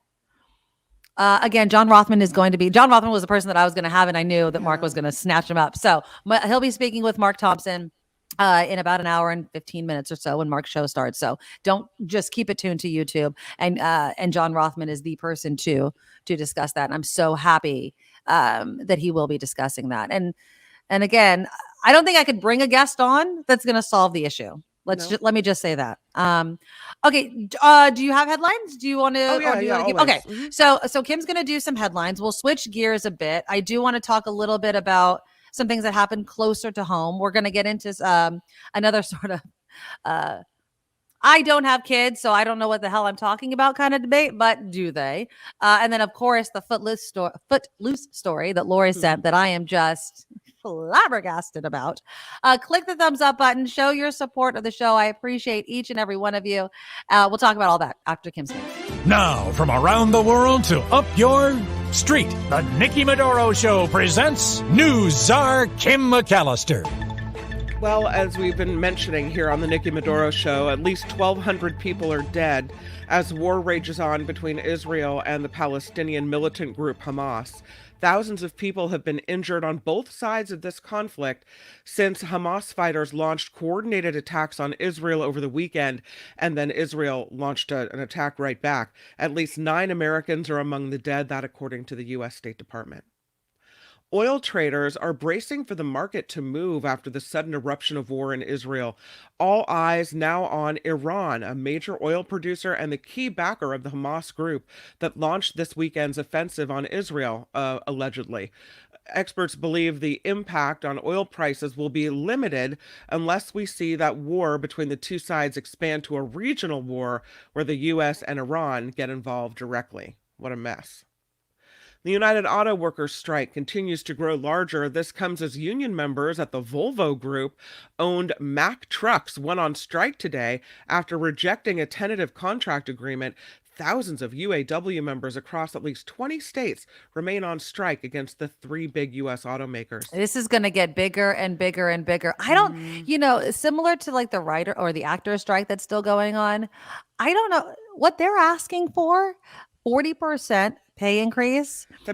Again, John Rothman was the person that I was going to have, and I knew that Mark was going to snatch him up. So he'll be speaking with Mark Thompson in about an hour and 15 minutes or so when Mark's show starts. So don't just keep it tuned to YouTube. And John Rothman is the person to discuss that. And I'm so happy that he will be discussing that. And again, I don't think I could bring a guest on that's going to solve the issue. Let me just say that. Okay. Do you have headlines? Do you want to? Oh, yeah, okay. So Kim's going to do some headlines. We'll switch gears a bit. I do want to talk a little bit about some things that happened closer to home. We're going to get into another sort of, I don't have kids, so I don't know what the hell I'm talking about kind of debate, but do they? And then of course the Footloose story that Lori sent that I am just flabbergasted about. Click the thumbs up button. Show your support of the show. I appreciate each and every one of you. We'll talk about all that after Kim's name. Now, from around the world to up your street, the Nikki Medoro Show presents News Czar Kim McAllister. Well, as we've been mentioning here on the Nikki Medoro Show, at least 1,200 people are dead as war rages on between Israel and the Palestinian militant group Hamas. Thousands of people have been injured on both sides of this conflict since Hamas fighters launched coordinated attacks on Israel over the weekend, and then Israel launched an attack right back. At least 9 Americans are among the dead, that according to the U.S. State Department. Oil traders are bracing for the market to move after the sudden eruption of war in Israel. All eyes now on Iran, a major oil producer and the key backer of the Hamas group that launched this weekend's offensive on Israel, allegedly. Experts believe the impact on oil prices will be limited unless we see that war between the two sides expand to a regional war where the U.S. and Iran get involved directly. What a mess. The United Auto Workers strike continues to grow larger. This comes as union members at the Volvo Group owned Mack Trucks went on strike today after rejecting a tentative contract agreement. Thousands of UAW members across at least 20 states remain on strike against the 3 big U.S. automakers. This is going to get bigger and bigger and bigger. I don't, similar to like the writer or the actor strike that's still going on. I don't know what they're asking for. 40% pay increase. It's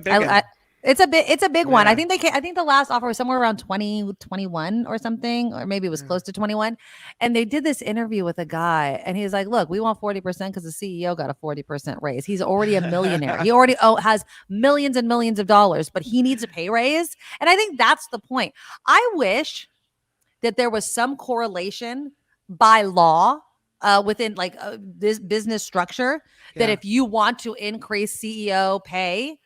a big one. I think the last offer was somewhere around 21 or something, or maybe it was close to 21. And they did this interview with a guy and he's like, look, we want 40% because the CEO got a 40% raise. He's already a millionaire. He already has millions and millions of dollars, but he needs a pay raise. And I think that's the point. I wish that there was some correlation by law within like this business structure that if you want to increase CEO pay,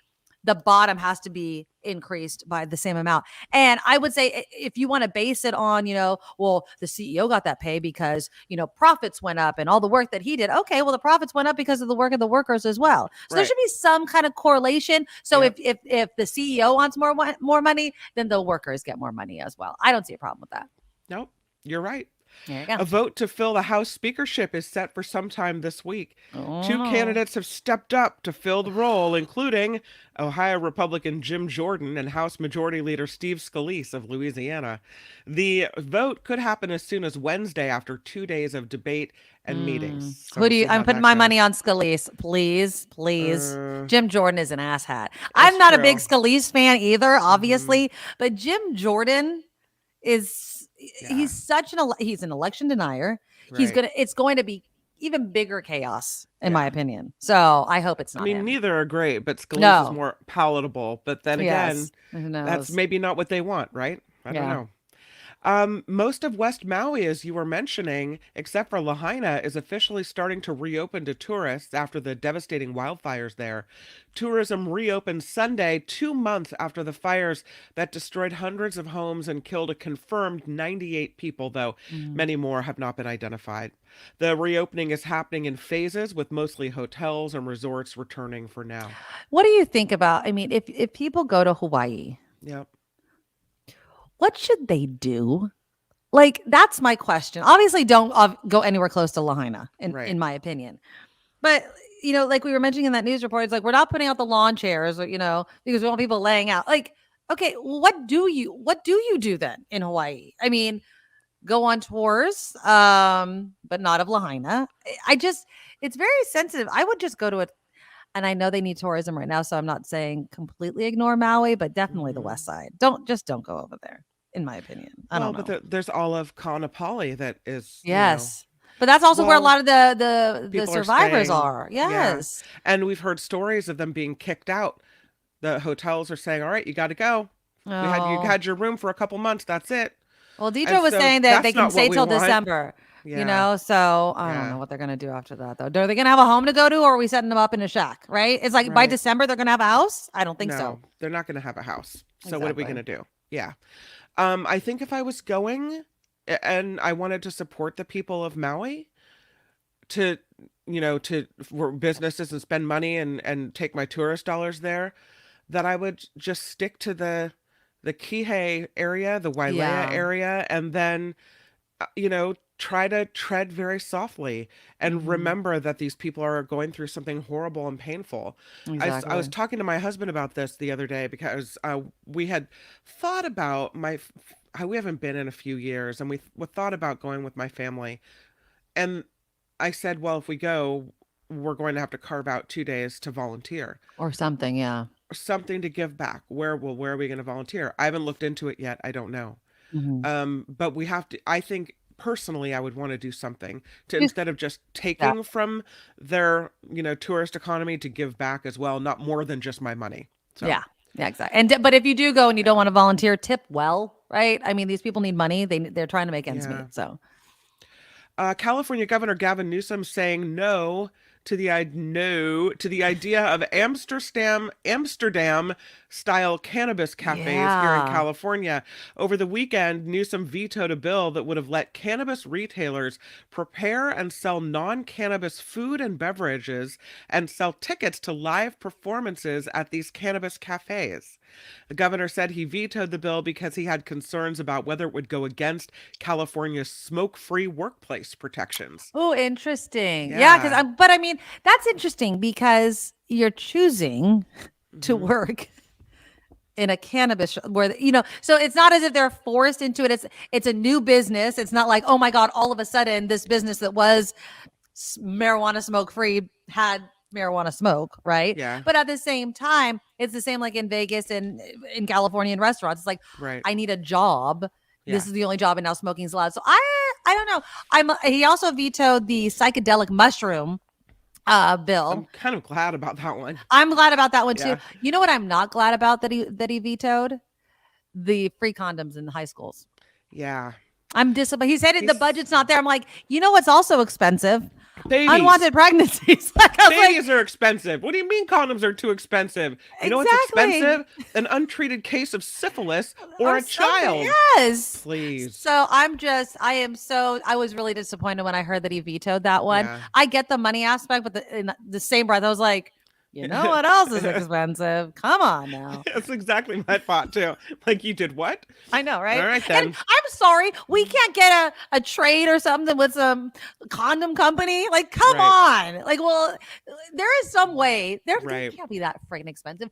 the bottom has to be increased by the same amount. And I would say if you want to base it on, well, the CEO got that pay because, profits went up and all the work that he did. Okay, well, the profits went up because of the work of the workers as well. So there should be some kind of correlation. So if the CEO wants more money, then the workers get more money as well. I don't see a problem with that. Nope, you're right. There you go. A vote to fill the House speakership is set for sometime this week. Two candidates have stepped up to fill the role, including Ohio Republican Jim Jordan and House Majority Leader Steve Scalise of Louisiana. The vote could happen as soon as Wednesday after 2 days of debate and meetings. So Who do we'll you? see how I'm putting that my goes. money on Scalise, please. Jim Jordan is an asshat. I'm not a big true. Scalise fan either, obviously, but Jim Jordan is. He's such he's an election denier. Right. It's going to be even bigger chaos, in my opinion. So I hope it's not. I mean, him. neither are great, but Scalise is more palatable. But then again, Who knows? that's maybe not what they want, right? I don't know. Most of West Maui, as you were mentioning, except for Lahaina, is officially starting to reopen to tourists after the devastating wildfires there. Tourism reopened Sunday, 2 months after the fires that destroyed hundreds of homes and killed a confirmed 98 people, though many more have not been identified. The reopening is happening in phases, with mostly hotels and resorts returning for now. What do you think about? I mean, if people go to Hawaii, Yep. what should they do? Like, that's my question. Obviously, don't go anywhere close to Lahaina, in my opinion. But, like we were mentioning in that news report, it's like, we're not putting out the lawn chairs, or, because we want people laying out. Like, okay, what do you do then in Hawaii? I mean, go on tours, but not of Lahaina. It's very sensitive. I would just go to it. And I know they need tourism right now, so I'm not saying completely ignore Maui, but definitely the west side. Don't go over there, in my opinion. I don't know. But there's all of Kaanapali that is but that's also where a lot of the survivors staying. are. Yes. Yeah. And we've heard stories of them being kicked out. The hotels are saying, all right, you got to go. You had your room for a couple months. That's it. Well, Deidre was saying that they can stay till December. Yeah. So I don't know what they're going to do after that, though. Are they going to have a home to go to, or are we setting them up in a shack, right? It's like by December, they're going to have a house? I don't think so. They're not going to have a house. So what are we going to do? Yeah. I think if I was going and I wanted to support the people of Maui for businesses and spend money and take my tourist dollars there, that I would just stick to the Kihei area, the Wailea area, and then, try to tread very softly and remember that these people are going through something horrible and painful. Exactly. I was talking to my husband about this the other day because we had thought about we haven't been in a few years, and we thought about going with my family. And I said, well, if we go, we're going to have to carve out 2 days to volunteer. Or something, yeah. Something to give back. Where are we going to volunteer? I haven't looked into it yet. I don't know. But we have to, I think personally, I would want to do something to, instead of just taking from their, tourist economy, to give back as well, not more than just my money. So. Yeah, exactly. But if you do go and you don't want to volunteer, tip well, right? I mean, these people need money. They're trying to make ends meet. So, California Governor Gavin Newsom saying no to the idea of Amsterdam style cannabis cafes here in California. Over the weekend, Newsom vetoed a bill that would have let cannabis retailers prepare and sell non-cannabis food and beverages and sell tickets to live performances at these cannabis cafes. The governor said he vetoed the bill because he had concerns about whether it would go against California's smoke-free workplace protections. Oh, interesting. Yeah, but I mean, that's interesting because you're choosing to work in a cannabis where, so it's not as if they're forced into it. It's a new business. It's not like, oh my God, all of a sudden this business that was marijuana smoke-free had marijuana smoke, right? Yeah. But at the same time, it's the same like in Vegas and in California in restaurants. It's like, I need a job. Yeah. This is the only job, and now smoking is allowed. So I don't know. He also vetoed the psychedelic mushroom bill. I'm kind of glad about that one. I'm glad about that one too. You know what I'm not glad about that he vetoed? The free condoms in the high schools. Yeah. I'm disappointed. He said the budget's not there. I'm like, what's also expensive? Babies. Unwanted pregnancies. Babies are expensive. What do you mean condoms are too expensive? You know what's expensive? An untreated case of syphilis or a child. Yes. Please. So I was really disappointed when I heard that he vetoed that one. Yeah. I get the money aspect, but in the same breath, I was like, You know what else is expensive? Come on now. That's exactly my thought too. Like, you did what? I know, right? All right, then. And I'm sorry, we can't get a trade or something with some condom company. Like, come on. Like, well, there is some way. There can't be that freaking expensive.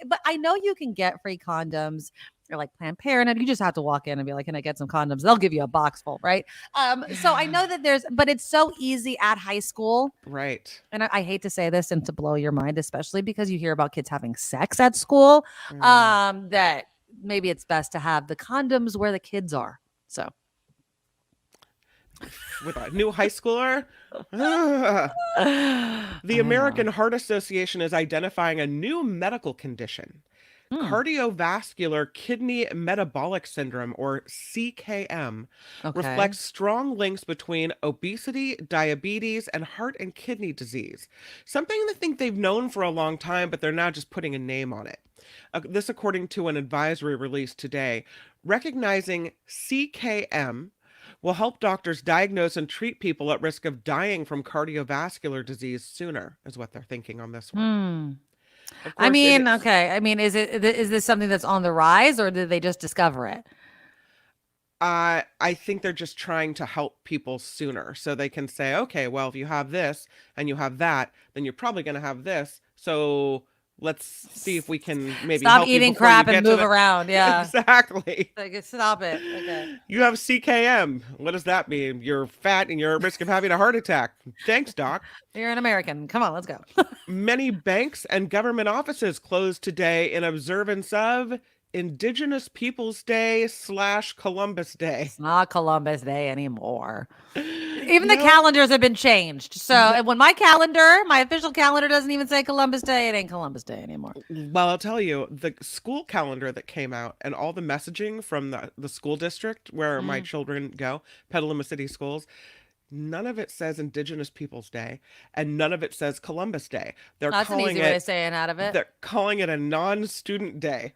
But I know you can get free condoms. Or like Planned Parenthood, you just have to walk in and be like, "Can I get some condoms?" They'll give you a box full, right? So I know that but it's so easy at high school, right? And I hate to say this and to blow your mind, especially because you hear about kids having sex at school. That maybe it's best to have the condoms where the kids are. So, with a new high schooler, the American Heart Association is identifying a new medical condition. Cardiovascular kidney metabolic syndrome, or CKM, reflects strong links between obesity, diabetes, and heart and kidney disease. Something I think they've known for a long time, but they're now just putting a name on it. This according to an advisory released today. Recognizing CKM will help doctors diagnose and treat people at risk of dying from cardiovascular disease sooner, is what they're thinking on this one. I mean, is this something that's on the rise, or did they just discover it? I think they're just trying to help people sooner, so they can say, okay, well, if you have this and you have that, then you're probably going to have this. So let's see if we can maybe stop help eating you before crap you and get move to around. Yeah, exactly. Like, stop it. Okay. You have CKM. What does that mean? You're fat and you're at risk of having a heart attack. Thanks, doc. You're an American. Come on, let's go. Many banks and government offices closed today in observance of Indigenous Peoples Day / Columbus Day. It's not Columbus Day anymore. Even the calendars have been changed. So when my official calendar doesn't even say Columbus Day, it ain't Columbus Day anymore. Well, I'll tell you, the school calendar that came out and all the messaging from the school district where my children go, Petaluma City Schools, none of it says Indigenous Peoples Day, and none of it says Columbus Day. That's an easy way of saying out of it. They're calling it a non-student day.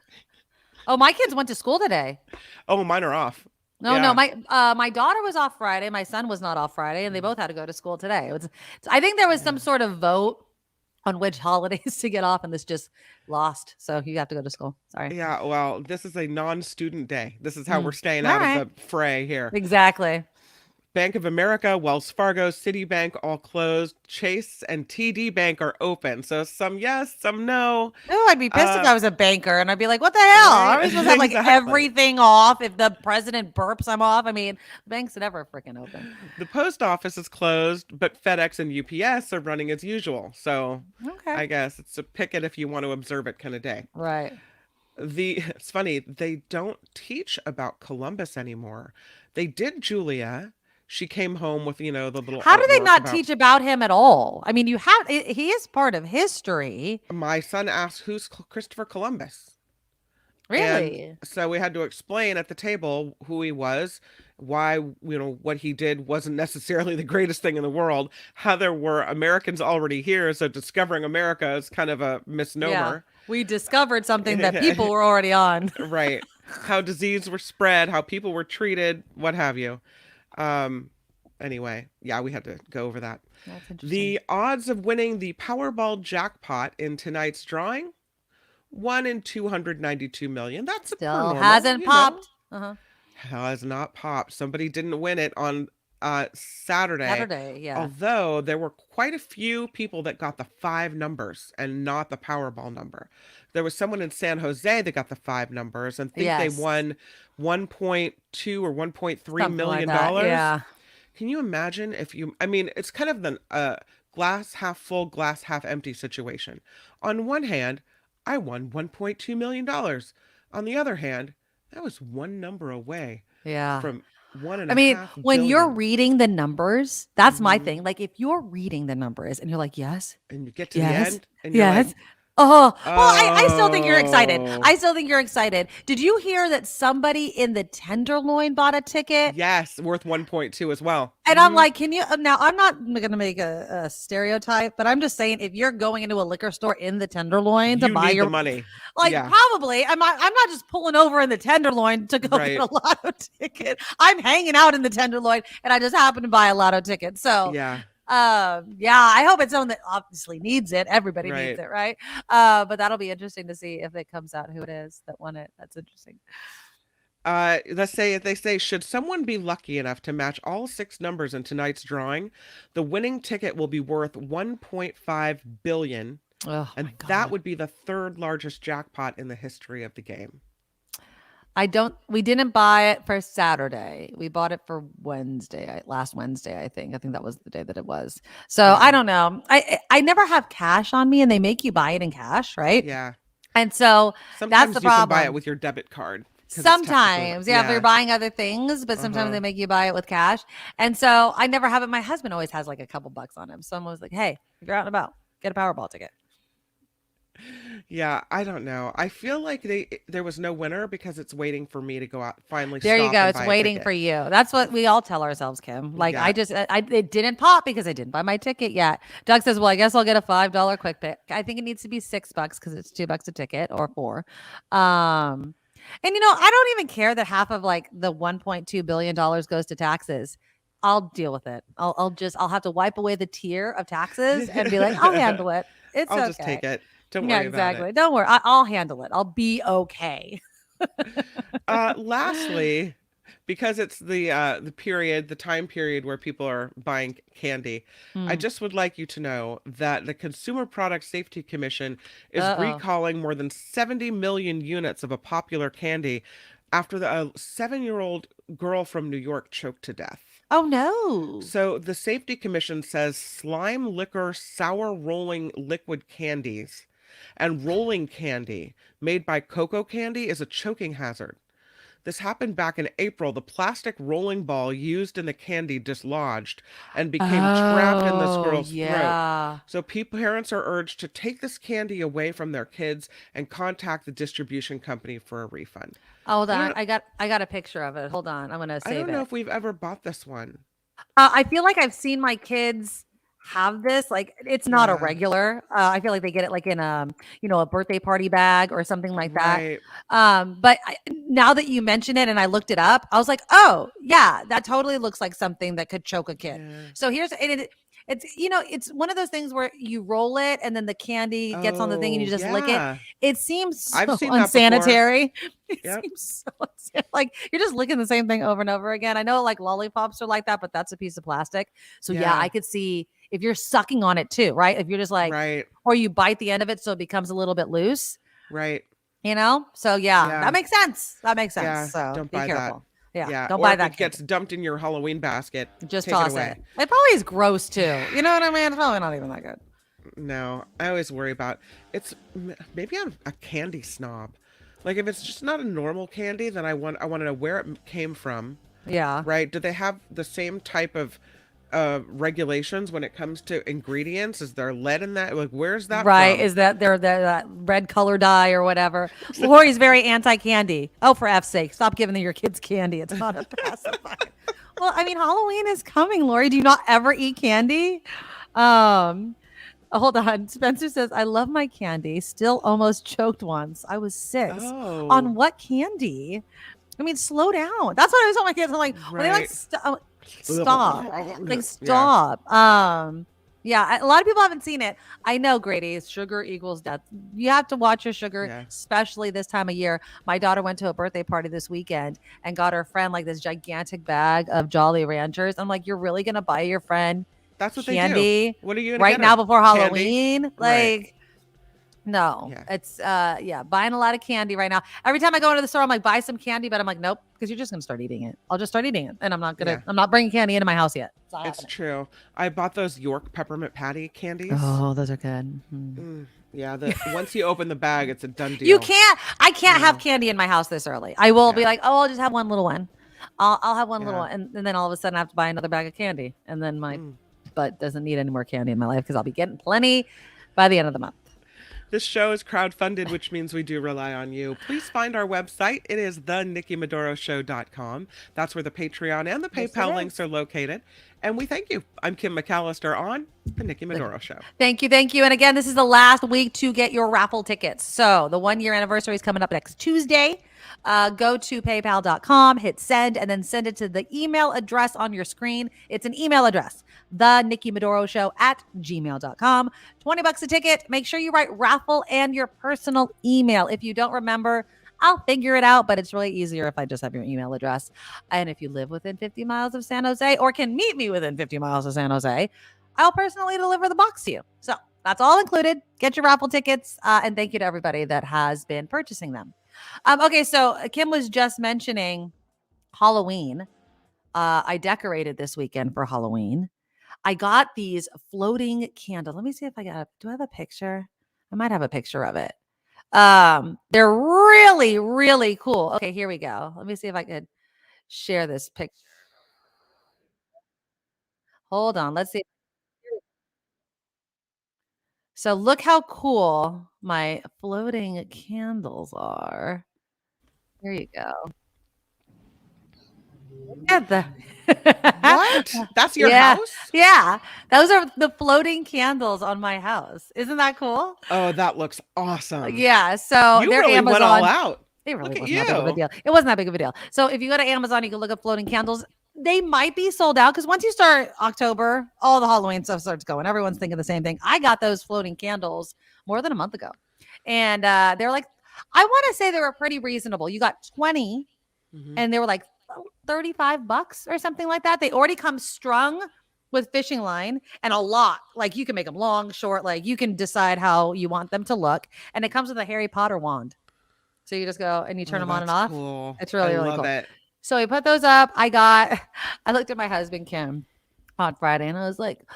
Oh, my kids went to school today. Oh, mine are off. No, my daughter was off Friday. My son was not off Friday, and they both had to go to school today. I think there was some sort of vote on which holidays to get off, and this just lost. So you have to go to school. Sorry. Yeah, well, this is a non-student day. This is how we're staying out of the fray here. Exactly. Bank of America, Wells Fargo, Citibank all closed. Chase and TD Bank are open. So some yes, some no. Oh, I'd be pissed if I was a banker and I'd be like, what the hell? Are we supposed to have like everything off? If the president burps, I'm off. I mean, banks are never freaking open. The post office is closed, but FedEx and UPS are running as usual. So I guess it's a pick it if you want to observe it kind of day. Right. It's funny, they don't teach about Columbus anymore. They did Julia. She came home with, the little. How do they not teach about him at all? I mean, he is part of history. My son asked, who's Christopher Columbus? Really? And so we had to explain at the table who he was, why, what he did wasn't necessarily the greatest thing in the world, how there were Americans already here. So discovering America is kind of a misnomer. Yeah. We discovered something that people were already on. Right. How disease were spread, how people were treated, what have you. Anyway, yeah, we had to go over that. That's interesting. The odds of winning the Powerball jackpot in tonight's drawing, 1 in 292 million. That's still hasn't popped. Has not popped. Somebody didn't win it on Saturday. Saturday, yeah. Although there were quite a few people that got the 5 numbers and not the Powerball number. There was someone in San Jose that got the 5 numbers and think they won 1.2 or 1.3 million dollars. Yeah. Can you imagine it's kind of the glass half full, glass half empty situation. On one hand, I won $1.2 million. On the other hand, that was one number away. Yeah. From $1.5 I mean, when billion. you're reading the numbers, that's my thing. Like, if you're reading the numbers and you're like, yes, and you get to the end, and you're like, well, I still think you're excited. I still think you're excited. Did you hear that somebody in the Tenderloin bought a ticket? Yes, worth 1.2 as well. And I'm like, can you? Now, I'm not going to make a stereotype, but I'm just saying, if you're going into a liquor store in the Tenderloin to buy the money, probably, I'm not just pulling over in the Tenderloin to go get a lotto ticket. I'm hanging out in the Tenderloin, and I just happen to buy a lotto ticket. So yeah. Yeah, I hope it's someone that obviously needs it. Everybody needs Right. it, right? But that'll be interesting to see if it comes out who it is that won it. That's interesting. They say, should someone be lucky enough to match all 6 numbers in tonight's drawing, the winning ticket will be worth $1.5 billion. Oh, and my God. that would be the 3rd largest jackpot in the history of the game. We didn't buy it for Saturday. We bought it for Wednesday, last Wednesday, I think. I think that was the day that it was. So I don't know. I never have cash on me, and they make you buy it in cash, right? Yeah. And so Sometimes that's the you problem. can buy it with your debit card. Sometimes, if you're buying other things, but sometimes they make you buy it with cash. And so I never have it. My husband always has like a couple bucks on him. So I'm always like, hey, if you're out and about, get a Powerball ticket. Yeah, I don't know. I feel like there was no winner because it's waiting for me to go out finally. There you stop go. and It's buy a waiting ticket. for you. That's what we all tell ourselves, Kim. Like Yeah. it didn't pop because I didn't buy my ticket yet. Doug says, well, I guess I'll get a $5 quick pick. I think it needs to be $6 because it's $2 a ticket or $4. And I don't even care that half of like the $1.2 billion goes to taxes. I'll deal with it. I'll have to wipe away the tear of taxes and be like, I'll handle it. It's I'll okay. just take it. Don't Yeah, worry exactly. about it. Don't worry. I'll handle it. I'll be okay. Lastly, because it's the time period where people are buying candy, I just would like you to know that the Consumer Product Safety Commission is recalling more than 70 million units of a popular candy after a 7-year-old girl from New York choked to death. Oh, no. So the Safety Commission says slime liquor, sour rolling liquid candies, and rolling candy made by cocoa candy is a choking hazard. This happened back in April. The plastic rolling ball used in the candy dislodged and became trapped in this girl's throat. So parents are urged to take this candy away from their kids and contact the distribution company for a refund. Hold on. I got a picture of it. Hold on. I'm going to save it. I don't know if we've ever bought this one. I feel like I've seen my kids have this. Like, it's not a regular. I feel like they get it like in a birthday party bag or something like that. Right. But now that you mention it and I looked it up, I was like, oh yeah, that totally looks like something that could choke a kid. Yeah. So it's one of those things where you roll it and then the candy gets on the thing and you just lick it. It seems so I've seen that unsanitary. It Yep. seems so unsanitary. Like you're just licking the same thing over and over again. I know like lollipops are like that, but that's a piece of plastic. So yeah, I could see if you're sucking on it too, right? If you're just like, or you bite the end of it so it becomes a little bit loose. Right. So that makes sense. That makes sense. Yeah, So don't be buy careful. that. Yeah. Or Don't buy if that. it gets dumped in your Halloween basket. Just take toss it away. it probably is gross too. You know what I mean? It's probably not even that good. No, I always worry about maybe I'm a candy snob. Like if it's just not a normal candy, then I want to know where it came from. Yeah. Right? Do they have the same type of regulations when it comes to ingredients? Is there lead in that? Like where's that right? from? Is that that red color dye or whatever? Lori's very anti-candy. Oh, for F's sake, stop giving your kids candy. It's not a pacifier. Well, I mean, Halloween is coming, Lori. Do you not ever eat candy? Hold on. Spencer says, I love my candy. Still almost choked once. I was 6. Oh. On what candy? I mean, slow down. That's what I was telling my kids. I'm like, when they like stop. Like, stop. Yeah, a lot of people haven't seen it. I know, Grady, sugar equals death. You have to watch your sugar, especially this time of year. My daughter went to a birthday party this weekend and got her friend like this gigantic bag of Jolly Ranchers. I'm like, you're really going to buy your friend That's what candy they do. What are you gonna right get now her? before Candy? Halloween? Like, Right. no, Yeah. it's buying a lot of candy right now. Every time I go into the store, I'm like, buy some candy, but I'm like, nope, because you're just gonna start eating it. I'll just start eating it, and I'm not bringing candy into my house yet. It's true. I bought those York peppermint patty candies. Oh, those are good. Yeah, once you open the bag, it's a done deal. I can't have candy in my house this early. I will be like, oh, I'll just have one little one. I'll have one little one, and then all of a sudden I have to buy another bag of candy, and then my butt doesn't need any more candy in my life because I'll be getting plenty by the end of the month. This show is crowdfunded, which means we do rely on you. Please find our website. It is thenikkimedoroshow.com. That's where the Patreon and the PayPal links are located. And we thank you. I'm Kim McAllister on The Nikki Medoro Show. Thank you. And again, this is the last week to get your raffle tickets. So the 1-year anniversary is coming up next Tuesday. Go to paypal.com, hit send, and then send it to the email address on your screen. It's an email address. the Nikki Medoro Show at gmail.com. $20 a ticket. Make sure you write raffle and your personal email. If you don't remember, I'll figure it out, but it's really easier if I just have your email address. And if you live within 50 miles of San Jose or can meet me within 50 miles of San Jose, I'll personally deliver the box to you. So that's all included. Get your raffle tickets. And thank you to everybody that has been purchasing them. Okay, so Kim was just mentioning Halloween. I decorated this weekend for Halloween. I got these floating candles. Let me see if do I have a picture? I might have a picture of it. They're really, really cool. Okay, here we go. Let me see if I could share this picture. Hold on. Let's see. So look how cool my floating candles are. Here you go. Look at the What? That's your yeah, house? Yeah. Those are the floating candles on my house. Isn't that cool? Oh, that looks awesome. Yeah. So You they're really Amazon. went all out. It really Look at wasn't that big of a you. deal. It wasn't that big of a deal. So if you go to Amazon, you can look up floating candles. They might be sold out because once you start October, all the Halloween stuff starts going. Everyone's thinking the same thing. I got those floating candles more than a month ago. And they're like, I want to say they were pretty reasonable. You got 20 and they were like $35 or something like that. They already come strung with fishing line and a lot. Like you can make them long, short, like you can decide how you want them to look. And it comes with a Harry Potter wand. So you just go and you turn them on and off. Cool. It's really, really love cool. It. So we put those up. I looked at my husband, Kim, on Friday and I was like,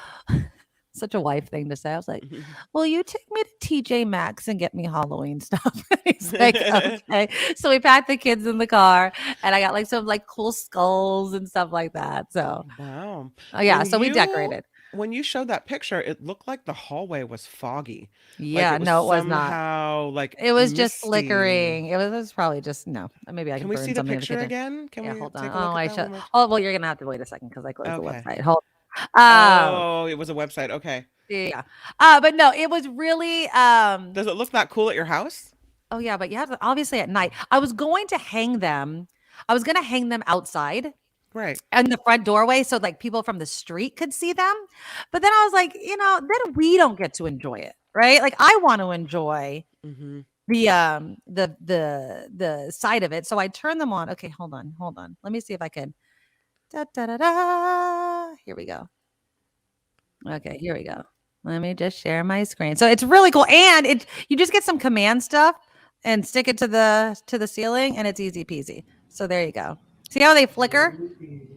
such a wife thing to say. I was like, will you take me to TJ Maxx and get me Halloween stuff? He's like, okay. So we packed the kids in the car and I got like some like cool skulls and stuff like that. So, wow. Yeah. So we decorated. When you showed that picture, it looked like the hallway was foggy. Yeah, like no, it was somehow, not. Like it was misty. just flickering. It was probably just maybe I can we burn see the something picture again? Can we hold take on. a look Oh, at I that should. one more Oh, well, you're gonna have to wait a second because I closed the website. Hold. Oh, it was a website. Okay. Yeah. But no, it was really. Does it look that cool at your house? Oh yeah, but you have to obviously at night. I was going to hang them. I was gonna hang them outside. Right. And the front doorway so like people from the street could see them. But then I was like, then we don't get to enjoy it, right? Like I want to enjoy the side of it. So I turned them on. Okay, hold on. Let me see if I can. Da, da, da, da. Here we go. Okay, here we go. Let me just share my screen. So it's really cool. And you just get some command stuff and stick it to the ceiling and it's easy peasy. So there you go. See how they flicker?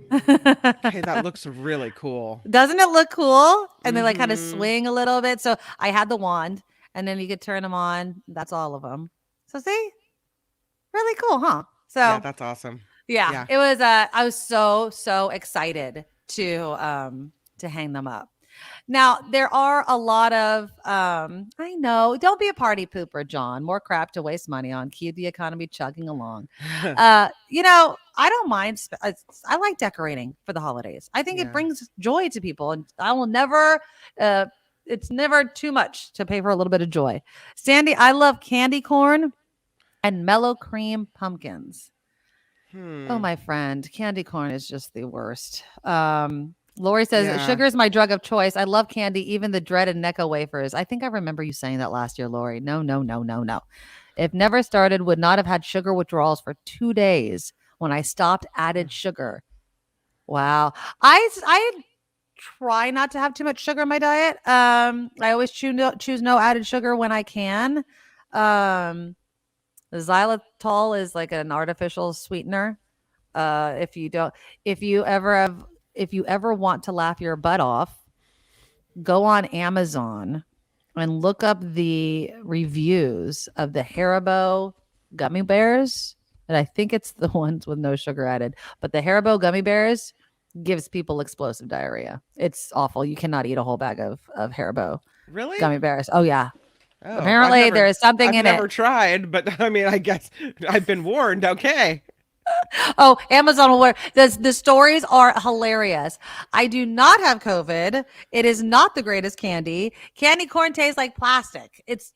Hey, that looks really cool. Doesn't it look cool? And they like kind of swing a little bit. So I had the wand and then you could turn them on. That's all of them. So see? Really cool, huh? So yeah, that's awesome. Yeah. It was I was so excited to hang them up. Now, there are a lot of, I know, don't be a party pooper, John. More crap to waste money on. Keep the economy chugging along. I don't mind. I like decorating for the holidays. I think it brings joy to people. And I will never, it's never too much to pay for a little bit of joy. Sandy, I love candy corn and mellow cream pumpkins. Oh, my friend, candy corn is just the worst. Lori says, sugar is my drug of choice. I love candy, even the dreaded Necco wafers. I think I remember you saying that last year, Lori. No. If never started, would not have had sugar withdrawals for 2 days when I stopped added sugar. Wow. I try not to have too much sugar in my diet. I always choose no added sugar when I can. The xylitol is like an artificial sweetener. If you ever want to laugh your butt off, go on Amazon and look up the reviews of the Haribo gummy bears. And I think it's the ones with no sugar added. But the Haribo gummy bears gives people explosive diarrhea. It's awful. You cannot eat a whole bag of Haribo gummy bears. Oh, yeah. Oh, apparently there is something in it. I've never tried, but I mean, I guess I've been warned. Okay. Oh, Amazon will wear the stories are hilarious. I do not have COVID. It is not the greatest candy. Candy corn tastes like plastic. It's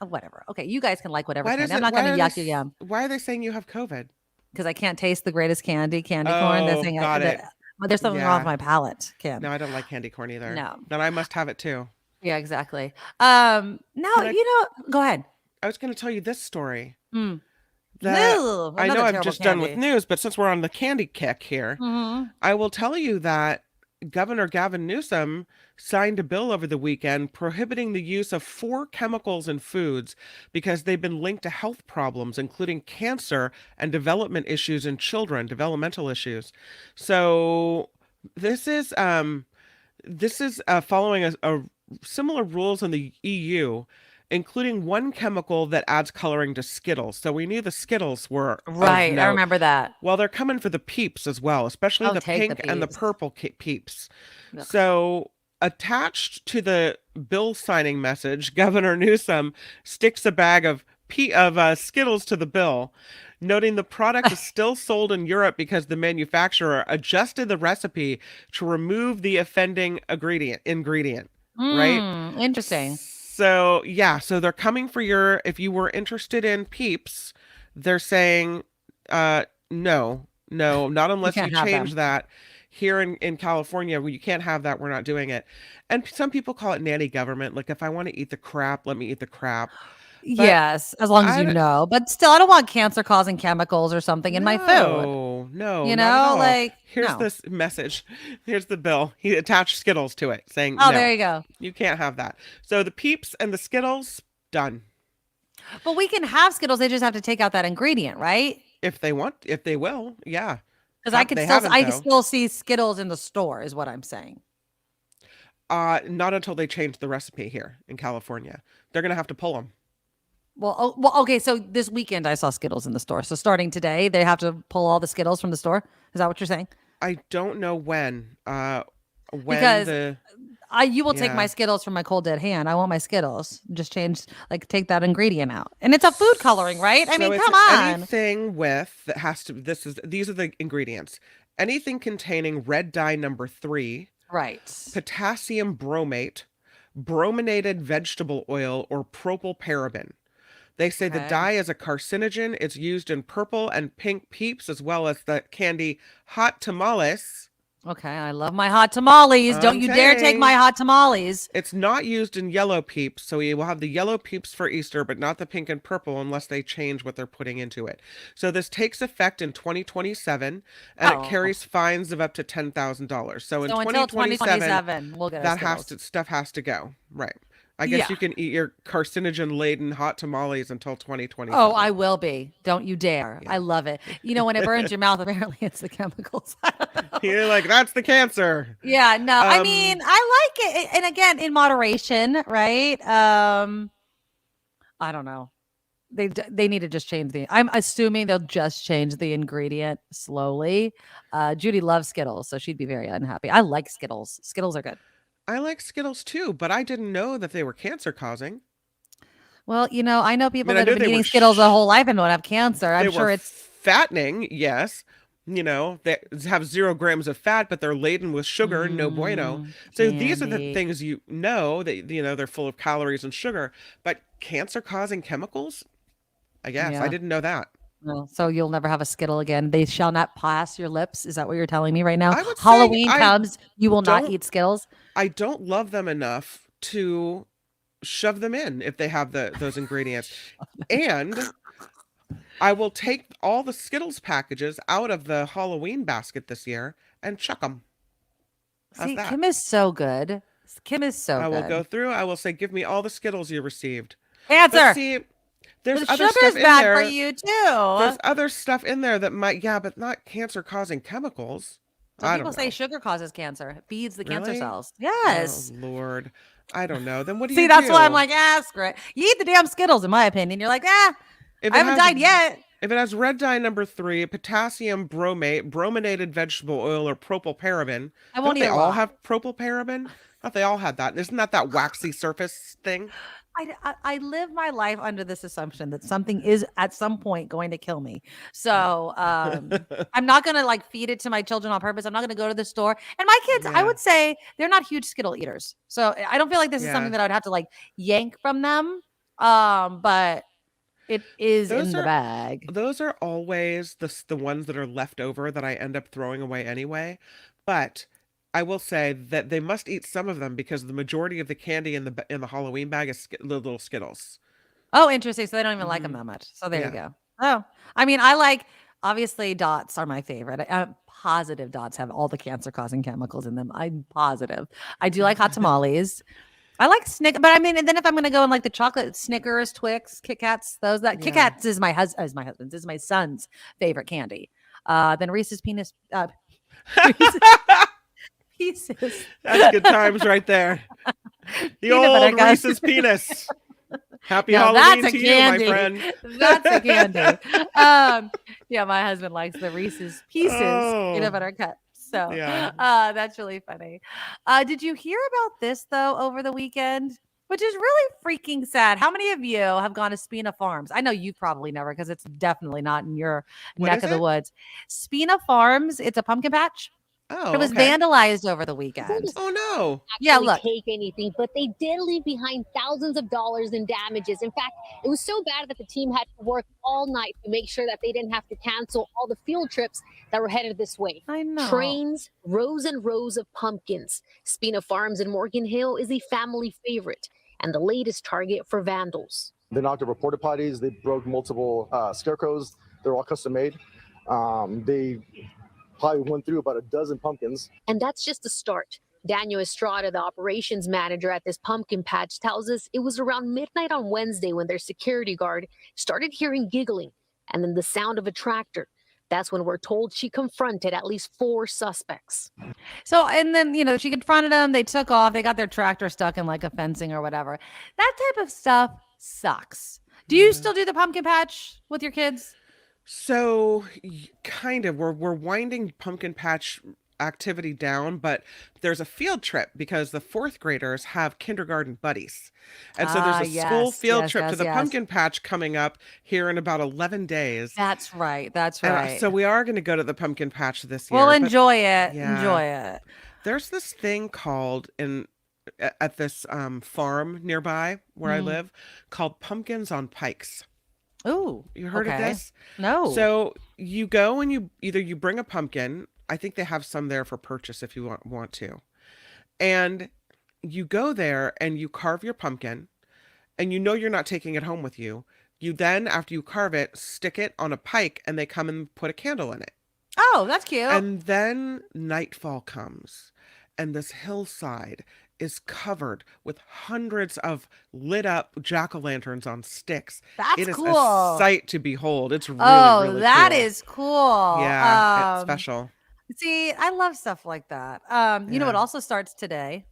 whatever. Okay, you guys can like whatever candy. I'm not going to yuck your yum. Why are they saying you have COVID? Because I can't taste the greatest candy corn. They're saying got it. But there's something wrong with my palate, Kim. No, I don't like candy corn either. No. Then I must have it too. Yeah, exactly. No, go ahead. I was going to tell you this story. Mm. That Ew, I know another I've terrible just done with candy. news, but since we're on the candy kick here, I will tell you that Governor Gavin Newsom signed a bill over the weekend prohibiting the use of 4 chemicals in foods because they've been linked to health problems, including cancer and development issues in children, developmental issues. So this is following a similar rules in the EU, including one chemical that adds coloring to Skittles. So we knew the Skittles were Right, I remember that. Well, they're coming for the Peeps as well, especially I'll the take the pink and the Peeps. purple Peeps. Ugh. So attached to the bill signing message, Governor Newsom sticks a bag of Skittles to the bill, noting the product is still sold in Europe because the manufacturer adjusted the recipe to remove the offending ingredient. Right? Interesting. So, yeah, so they're coming for if you were interested in Peeps, they're saying, no, not unless you can't have change them. that. Here in California, you can't have that. We're not doing it. And some people call it nanny government. Like, if I want to eat the crap, let me eat the crap. But Yes, as long as you know. But still, I don't want cancer-causing chemicals or something in my food. No, You not at know, all. like, Here's no. this message. Here's the bill. He attached Skittles to it, saying, Oh, no, there you go. you can't have that. So the Peeps and the Skittles, done. But we can have Skittles. They just have to take out that ingredient, right? If they will, yeah. Because I can still see Skittles in the store, is what I'm saying. Not until they change the recipe here in California. They're gonna have to pull them. Well, okay. So this weekend I saw Skittles in the store. So starting today, they have to pull all the Skittles from the store. Is that what you're saying? I don't know when. Because you will take my Skittles from my cold dead hand. I want my Skittles. Just take that ingredient out, and it's a food coloring, right? I So mean, it's come on. anything that has to. These are the ingredients. Anything containing red dye number 3, right? Potassium bromate, brominated vegetable oil, or propylparaben. They say the dye is a carcinogen. It's used in purple and pink Peeps, as well as the candy Hot Tamales. Okay, I love my hot tamales. Don't you dare take my hot tamales. It's not used in yellow Peeps, so we will have the yellow Peeps for Easter, but not the pink and purple unless they change what they're putting into it. So this takes effect in 2027, and it carries fines of up to $10,000. So in 2027, we'll get that stuff has to go. Right. I guess you can eat your carcinogen-laden hot tamales until 2027. Oh, I will be. Don't you dare. Yeah. I love it. You know, when it burns your mouth, apparently it's the chemicals. You're like, that's the cancer. Yeah, no. I mean, I like it. And again, in moderation, right? I don't know. They need to just change I'm assuming they'll just change the ingredient slowly. Judy loves Skittles, so she'd be very unhappy. I like Skittles. Skittles are good. I like Skittles too, but I didn't know that they were cancer causing. Well, you know, I know people that have been eating Skittles their whole life and don't have cancer. I'm sure it's fattening. Yes. You know, they have 0 grams of fat, but they're laden with sugar, no bueno. So these are the things you know that, you know, they're full of calories and sugar, but cancer causing chemicals? I guess I didn't know that. Well, so you'll never have a Skittle again. They shall not pass your lips. Is that what you're telling me right now? Halloween comes, you will not eat Skittles. I don't love them enough to shove them in if they have those ingredients. And I will take all the Skittles packages out of the Halloween basket this year and chuck them. See, Kim is so good. Kim is so good. I will go through. I will say, give me all the Skittles you received. Answer. But see, there's the other sugar's stuff bad in there. for you too. There's other stuff in there that might, but not cancer-causing chemicals. Some people say sugar causes cancer. It feeds the cancer cells. Yes. Oh, Lord. I don't know. Then what do you see? do? That's why I'm like, screw it. You eat the damn Skittles, in my opinion. You're like, I haven't died yet. If it has red dye number 3, potassium bromate, brominated vegetable oil, or propylparaben, I won't eat they all have propylparaben? I thought they all had that. Isn't that waxy surface thing? I live my life under this assumption that something is at some point going to kill me. So I'm not going to feed it to my children on purpose. I'm not going to go to the store. And my kids, I would say they're not huge Skittle eaters. So I don't feel like this is something that I would have to yank from them. But it is in the bag. Those are always the ones that are left over that I end up throwing away anyway. But I will say that they must eat some of them because the majority of the candy in the Halloween bag is little Skittles. Oh, interesting. So they don't even like them that much. So there you go. Oh, I mean, obviously dots are my favorite. I'm positive dots have all the cancer causing chemicals in them. I'm positive. I do like hot tamales. I like Snickers, but I mean, and then if I'm going to go in like the chocolate, Snickers, Twix, Kit Kats, Kit Kats is my husband's, is my son's favorite candy. Then Reese's Pieces. That's good times right there. The old Reese's Penis. Happy Halloween to candy. you, my friend. That's a candy. Yeah, my husband likes the Reese's Pieces peanut butter cup. So that's really funny. Did you hear about this though over the weekend? Which is really freaking sad. How many of you have gone to Spina Farms? I know you probably never because it's definitely not in your neck of the woods. Spina Farms, it's a pumpkin patch. Oh, it was vandalized over the weekend. Oh no! Yeah, look, take anything, but they did leave behind thousands of dollars in damages. In fact, it was so bad that the team had to work all night to make sure that they didn't have to cancel all the field trips that were headed this way. I know. Trains, rows and rows of pumpkins. Spina Farms in Morgan Hill is a family favorite and the latest target for vandals. They knocked over porta potties. They broke multiple scarecrows. They're all custom made. They probably went through about a dozen pumpkins. And that's just the start. Daniel Estrada, the operations manager at this pumpkin patch, tells us it was around midnight on Wednesday when their security guard started hearing giggling and then the sound of a tractor. That's when we're told she confronted at least 4 suspects. So, and then, she confronted them. They took off. They got their tractor stuck in like a fencing or whatever. That type of stuff sucks. Do you still do the pumpkin patch with your kids? So kind of, we're winding pumpkin patch activity down, but there's a field trip because the 4th graders have kindergarten buddies. And so there's a school field trip to the pumpkin patch coming up here in about 11 days. That's right. That's right. So we are going to go to the pumpkin patch this year. We'll enjoy it. Enjoy it. There's this thing called at this farm nearby where I live called Pumpkins on Pikes. Oh, you heard of this? No. So you go and you bring a pumpkin. I think they have some there for purchase if you want to. And you go there and you carve your pumpkin and you're not taking it home with you. You then, after you carve it, stick it on a pike and they come and put a candle in it. Oh, that's cute. And then nightfall comes and this hillside is covered with hundreds of lit up jack-o'-lanterns on sticks. That's it is cool. a sight to behold. It's really, really that cool. is cool. Yeah, it's special. See, I love stuff like that. You know what also starts today?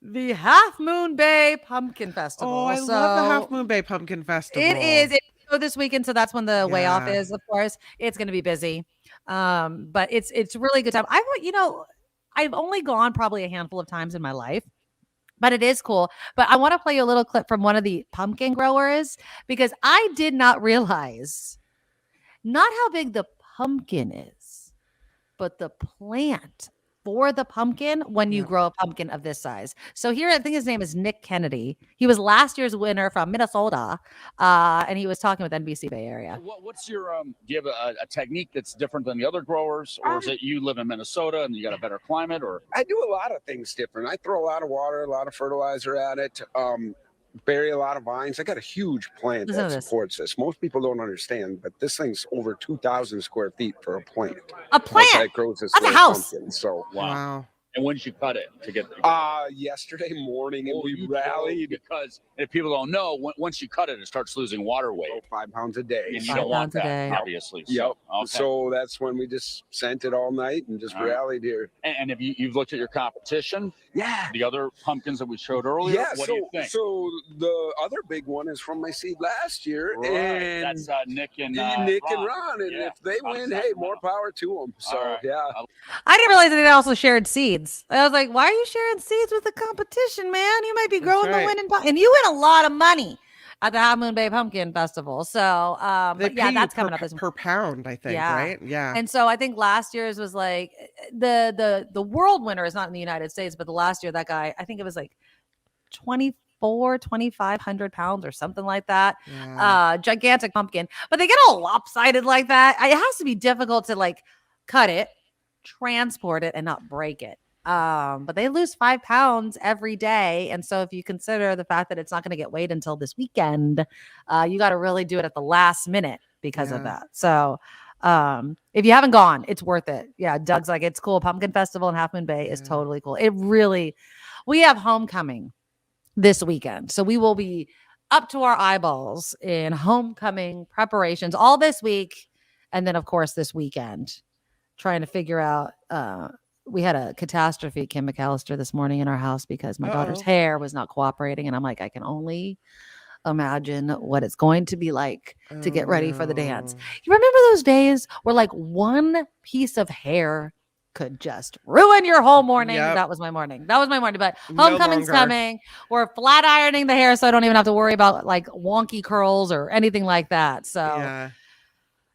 The Half Moon Bay Pumpkin Festival. Oh, I love the Half Moon Bay Pumpkin Festival. It is. It's this weekend, so that's when the way off is, of course. It's going to be busy. But it's really good time. I've only gone probably a handful of times in my life, but it is cool. But I want to play you a little clip from one of the pumpkin growers because I did not realize not how big the pumpkin is, but the plant for the pumpkin when you grow a pumpkin of this size. So here, I think his name is Nick Kennedy. He was last year's winner from Minnesota, and he was talking with NBC Bay Area. What's your, do you have a technique that's different than the other growers, or is it you live in Minnesota and you got a better climate? Or I do a lot of things different. I throw a lot of water, a lot of fertilizer at it. Bury a lot of vines. I got a huge plant that supports this. Most people don't understand, but this thing's over 2,000 square feet for a plant. A plant? That grows this That's a house. pumpkin. So wow. And when did you cut it to get? Yesterday morning, and we rallied because if people don't know, once you cut it, it starts losing water weight. 5 pounds a day. And you don't want that, obviously. Yep. So, okay. So that's when we just sent it all night and just rallied here. And have you've looked at your competition? Yeah. The other pumpkins that we showed earlier. Yeah. What do you think? So the other big one is from my seed last year, Right. and That's Nick and Ron. And Yeah. if they win, hey, more power to them. So yeah. I didn't realize that they also shared seeds. I was like, why are you sharing seeds with the competition, man? You might be growing the winning pumpkin. And you win a lot of money at the Half Moon Bay Pumpkin Festival. So, but yeah, that's coming up per pound, I think, right? Yeah. And so I think last year's was like the world winner is not in the United States, but the last year that guy, I think it was like 2,500 pounds or something like that. Yeah. Gigantic pumpkin, but they get all lopsided like that. It has to be difficult to like cut it transport it and not break it. But they lose 5 pounds every day. And so if you consider the fact that it's not going to get weighed until this weekend, you got to really do it at the last minute because of that. So if you haven't gone, it's worth it. Yeah. Doug's like, it's cool. Pumpkin Festival in Half Moon Bay is totally cool. We have homecoming this weekend. So we will be up to our eyeballs in homecoming preparations all this week. And then of course this weekend, trying to figure out, we had a catastrophe, Kim McAllister, this morning in our house because my daughter's hair was not cooperating. And I'm like, I can only imagine what it's going to be like to get ready for the dance. You remember those days where like one piece of hair could just ruin your whole morning? That was my morning. But homecoming's coming. We're flat ironing the hair so I don't even have to worry about like wonky curls or anything like that. So,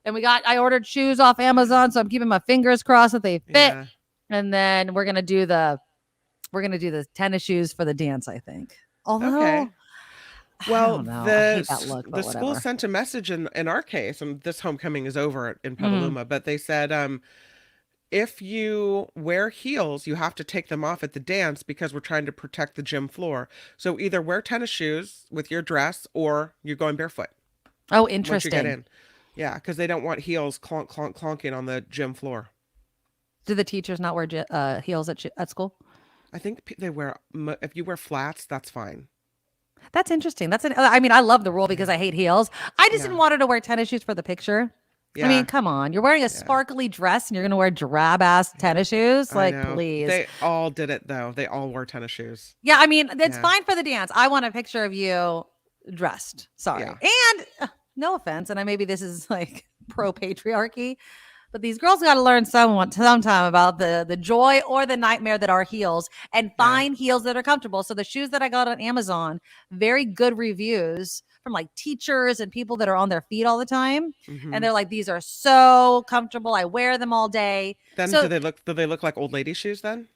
and I ordered shoes off Amazon, so I'm keeping my fingers crossed that they fit. Yeah. And then we're gonna do the tennis shoes for the dance, I think. Although, well, the school sent a message in our case, and this homecoming is over in Petaluma, but they said if you wear heels, you have to take them off at the dance because we're trying to protect the gym floor. So either wear tennis shoes with your dress or you're going barefoot. Oh, interesting. Once you get in. Yeah, because they don't want heels clonking on the gym floor. Do the teachers not wear heels at school? I think they wear, if you wear flats, that's fine. That's interesting. I mean, I love the rule because I hate heels. I just didn't want her to wear tennis shoes for the picture. Yeah. I mean, come on. You're wearing a sparkly dress and you're going to wear drab-ass tennis shoes? Like, please. They all did it, though. They all wore tennis shoes. Yeah, I mean, it's fine for the dance. I want a picture of you dressed. Sorry. Yeah. And no offense, and maybe this is like pro-patriarchy, but these girls got to learn sometime about the joy or the nightmare that are heels and find heels that are comfortable. So the shoes that I got on Amazon, very good reviews from like teachers and people that are on their feet all the time. Mm-hmm. And they're like, these are so comfortable. I wear them all day. Then do they look like old lady shoes then?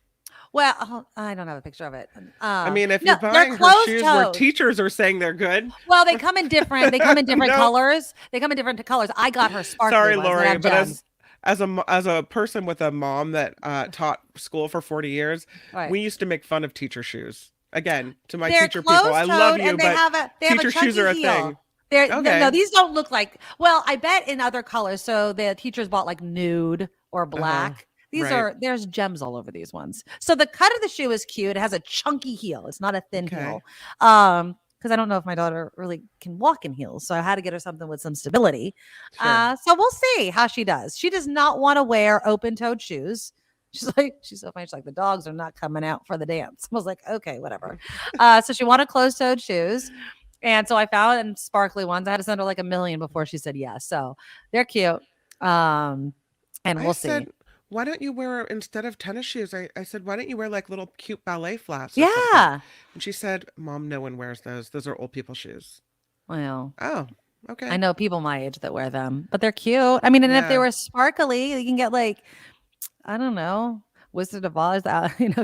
Well, I don't have a picture of it. I mean, if you're buying her shoes where teachers are saying they're good. Well, they come in different colors. They come in different colors. I got her sparkly Sorry, ones Lori, but as a person with a mom that taught school for 40 years, we used to make fun of teacher shoes. Again, to my teacher people, I love you, but teacher shoes are a thing. No, these don't look like, well, I bet in other colors. So the teachers bought like nude or black. There's gems all over these ones. So the cut of the shoe is cute. It has a chunky heel. It's not a thin heel. Because I don't know if my daughter really can walk in heels. So I had to get her something with some stability. Sure. So we'll see how she does. She does not want to wear open-toed shoes. She's so funny. She's like, the dogs are not coming out for the dance. I was like, okay, whatever. So she wanted closed-toed shoes. And so I found sparkly ones. I had to send her like 1 million before she said yes. So they're cute. And we'll see. Why don't you wear, instead of tennis shoes, I said, why don't you wear like little cute ballet flats? Yeah. And she said, Mom, no one wears those. Those are old people shoes. Well. Oh, okay. I know people my age that wear them, but they're cute. I mean, and if they were sparkly, you can get like, I don't know, Wizard of Oz,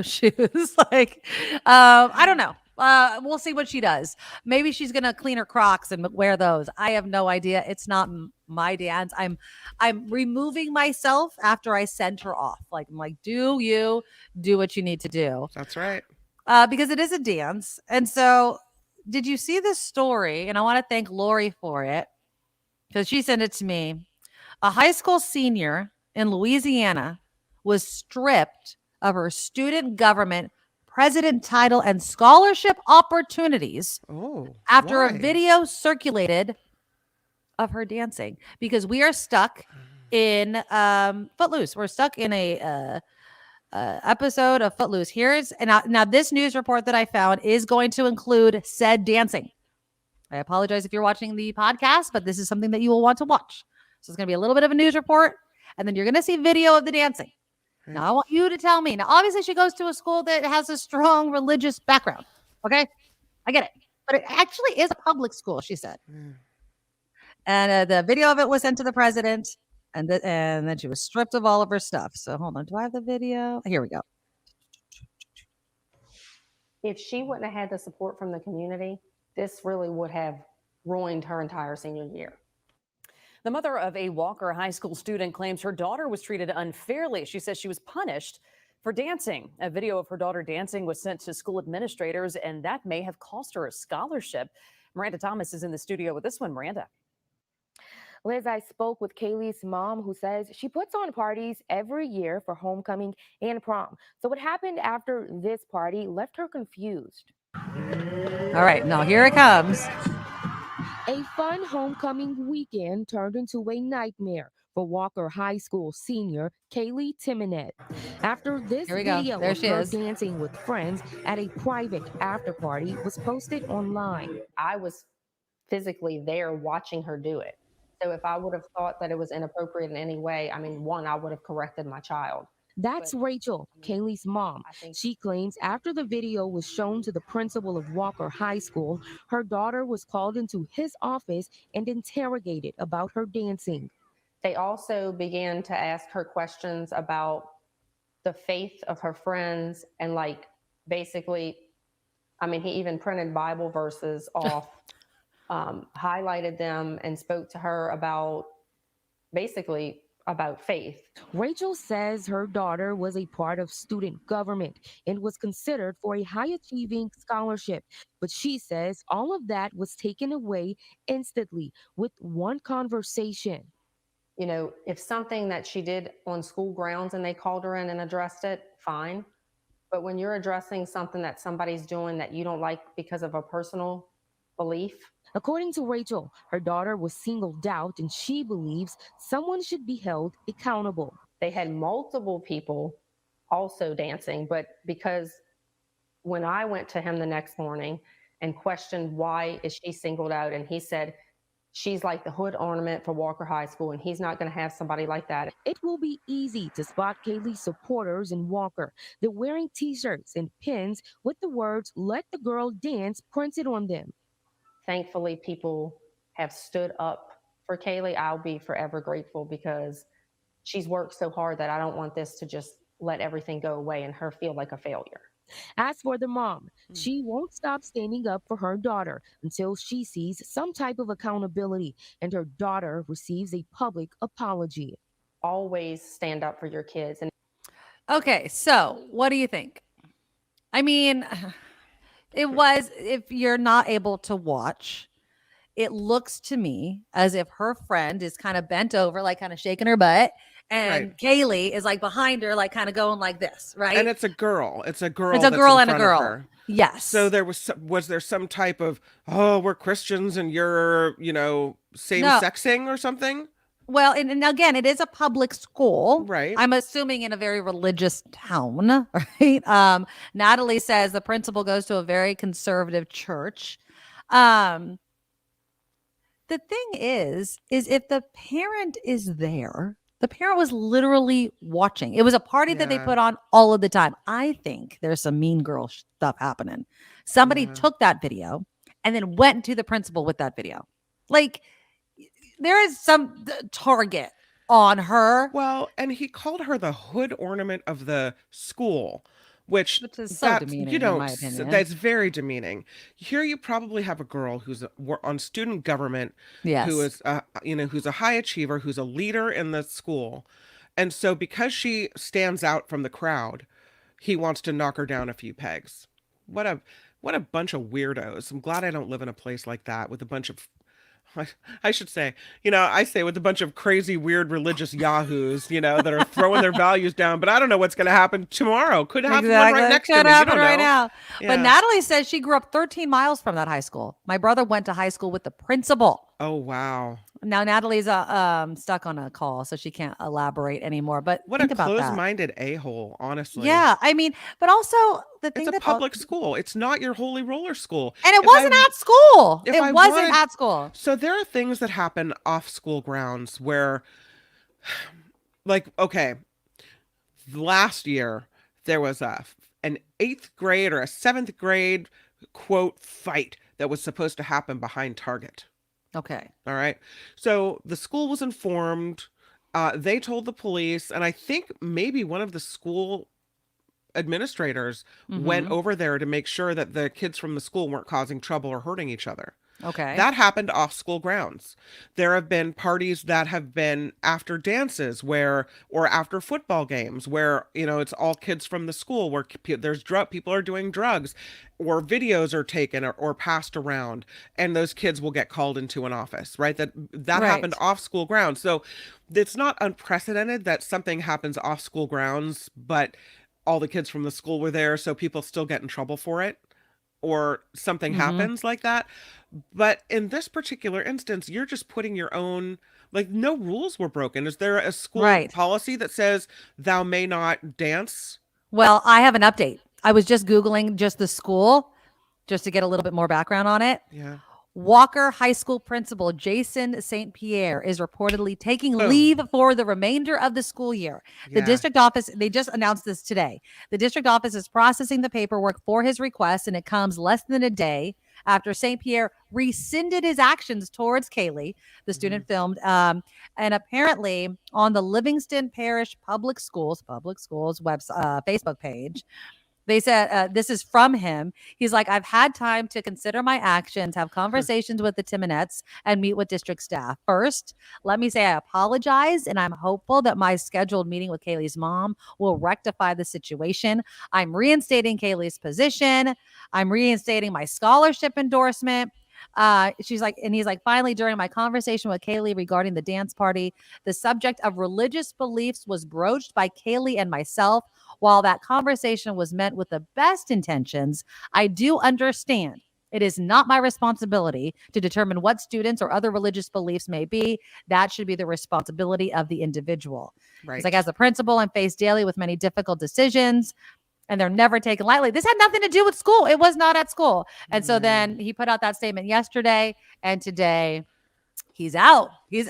shoes. Like, I don't know. We'll see what she does. Maybe she's gonna clean her Crocs and wear those. I have no idea. It's not my dance. I'm removing myself after I send her off. Like, I'm like, do what you need to do. That's right. Because it is a dance. And so, did you see this story? And I want to thank Lori for it because she sent it to me. A high school senior in Louisiana was stripped of her student government president title and scholarship opportunities after a video circulated of her dancing, because we are stuck in Footloose. We're stuck in a episode of Footloose. Now this news report that I found is going to include said dancing. I apologize if you're watching the podcast, but this is something that you will want to watch. So it's going to be a little bit of a news report, and then you're going to see video of the dancing. Now, I want you to tell me. Now, obviously, she goes to a school that has a strong religious background. Okay? I get it. But it actually is a public school, she said. And the video of it was sent to the president. And then she was stripped of all of her stuff. So, hold on. Do I have the video? Here we go. If she wouldn't have had the support from the community, this really would have ruined her entire senior year. The mother of a Walker High School student claims her daughter was treated unfairly. She says she was punished for dancing. A video of her daughter dancing was sent to school administrators, and that may have cost her a scholarship. Miranda Thomas is in the studio with this one. Miranda. Liz, I spoke with Kaylee's mom, who says she puts on parties every year for homecoming and prom. So what happened after this party left her confused. All right, now here it comes. A fun homecoming weekend turned into a nightmare for Walker High School senior Kaylee Timonet. After this video There of she her is. dancing with friends at a private after party was posted online. I was physically there watching her do it. So if I would have thought that it was inappropriate in any way, I mean, one, I would have corrected my child. That's Rachel, Kaylee's mom. She claims after the video was shown to the principal of Walker High School, her daughter was called into his office and interrogated about her dancing. They also began to ask her questions about the faith of her friends and like basically, I mean, he even printed Bible verses off, highlighted them and spoke to her about basically about faith. Rachel says her daughter was a part of student government and was considered for a high achieving scholarship. But she says all of that was taken away instantly with one conversation. You know, if something that she did on school grounds and they called her in and addressed it, fine. But when you're addressing something that somebody's doing that you don't like because of a personal belief. According to Rachel, her daughter was singled out and she believes someone should be held accountable. They had multiple people also dancing, but because when I went to him the next morning and questioned why is she singled out, and he said, she's like the hood ornament for Walker High School, and he's not going to have somebody like that. It will be easy to spot Kaylee's supporters in Walker. They're wearing t-shirts and pins with the words, "Let the girl dance," printed on them. Thankfully, people have stood up for Kaylee. I'll be forever grateful because she's worked so hard that I don't want this to just let everything go away and her feel like a failure. As for the mom, she won't stop standing up for her daughter until she sees some type of accountability and her daughter receives a public apology. Always stand up for your kids. And Okay, so what do you think? I mean, it was, if you're not able to watch, it looks to me as if her friend is kind of bent over, like kind of shaking her butt. And Right. Kaylee is like behind her, like kind of going like this, right? And it's a girl. It's a girl. It's a that's girl in and a front of girl. her. Yes. So there was there some type of, oh, we're Christians and you're, same-sexing or something? Well, and again, it is a public school. Right. I'm assuming in a very religious town, right? Natalie says the principal goes to a very conservative church. The thing is if the parent is there, the parent was literally watching. It was a party that they Yeah. put on all of the time. I think there's some mean girl stuff happening. Somebody took that video and then went to the principal with that video. Like, there is some target on her. Well, and he called her the hood ornament of the school, which is so demeaning, in my opinion. That's very demeaning. Here you probably have a girl who's on student government, Yes. who is, who's a high achiever, who's a leader in the school. And so because she stands out from the crowd, he wants to knock her down a few pegs. What a bunch of weirdos. I'm glad I don't live in a place like that with a bunch of, I should say, I say with a bunch of crazy, weird religious yahoos, that are throwing their values down. But I don't know what's going to happen tomorrow. Could happen one right next to me. Could You happen don't right know. now. Yeah. But Natalie says she grew up 13 miles from that high school. My brother went to high school with the principal. Oh, wow. Now Natalie's stuck on a call, so she can't elaborate anymore. But What think a about that. close-minded a-hole, honestly. Yeah, I mean, but also the thing It's a public school. It's not your holy roller school. And it If wasn't I- at school. if It I wasn't wanted- at school. So there are things that happen off school grounds where, like, okay, last year there was an 8th grade or a 7th grade quote fight that was supposed to happen behind Target. Okay. All right. So the school was informed. They told the police, and I think maybe one of the school administrators went Mhm. over there to make sure that the kids from the school weren't causing trouble or hurting each other. Okay. That happened off school grounds. There have been parties that have been after dances or after football games where, it's all kids from the school where there's people are doing drugs, or videos are taken or passed around, and those kids will get called into an office, right? That Right. happened off school grounds. So it's not unprecedented that something happens off school grounds, but all the kids from the school were there, so people still get in trouble for it, or something happens like that. But in this particular instance, you're just putting your own, no rules were broken. Is there a school Right. policy that says thou may not dance? Well, I have an update. I was just Googling just the school, just to get a little bit more background on it. Yeah. Walker High School principal Jason St. Pierre is reportedly taking leave for the remainder of the school year. The Yeah. district office, they just announced this today. The district office is processing the paperwork for his request, and it comes less than a day after St. Pierre rescinded his actions towards Kaylee, the student filmed. And apparently on the Livingston Parish Public Schools website, Facebook page, they said, this is from him. He's like, I've had time to consider my actions, have conversations with the Timonettes, and meet with district staff. First, let me say I apologize, and I'm hopeful that my scheduled meeting with Kaylee's mom will rectify the situation. I'm reinstating Kaylee's position. I'm reinstating my scholarship endorsement. He's like, finally, during my conversation with Kaylee regarding the dance party, the subject of religious beliefs was broached by Kaylee and myself. While that conversation was meant with the best intentions, I do understand it is not my responsibility to determine what students or other religious beliefs may be. That should be the responsibility of the individual. Right. He's like, as a principal, I'm faced daily with many difficult decisions, and they're never taken lightly. This had nothing to do with school. It was not at school. And so then he put out that statement yesterday, and today he's out. Good.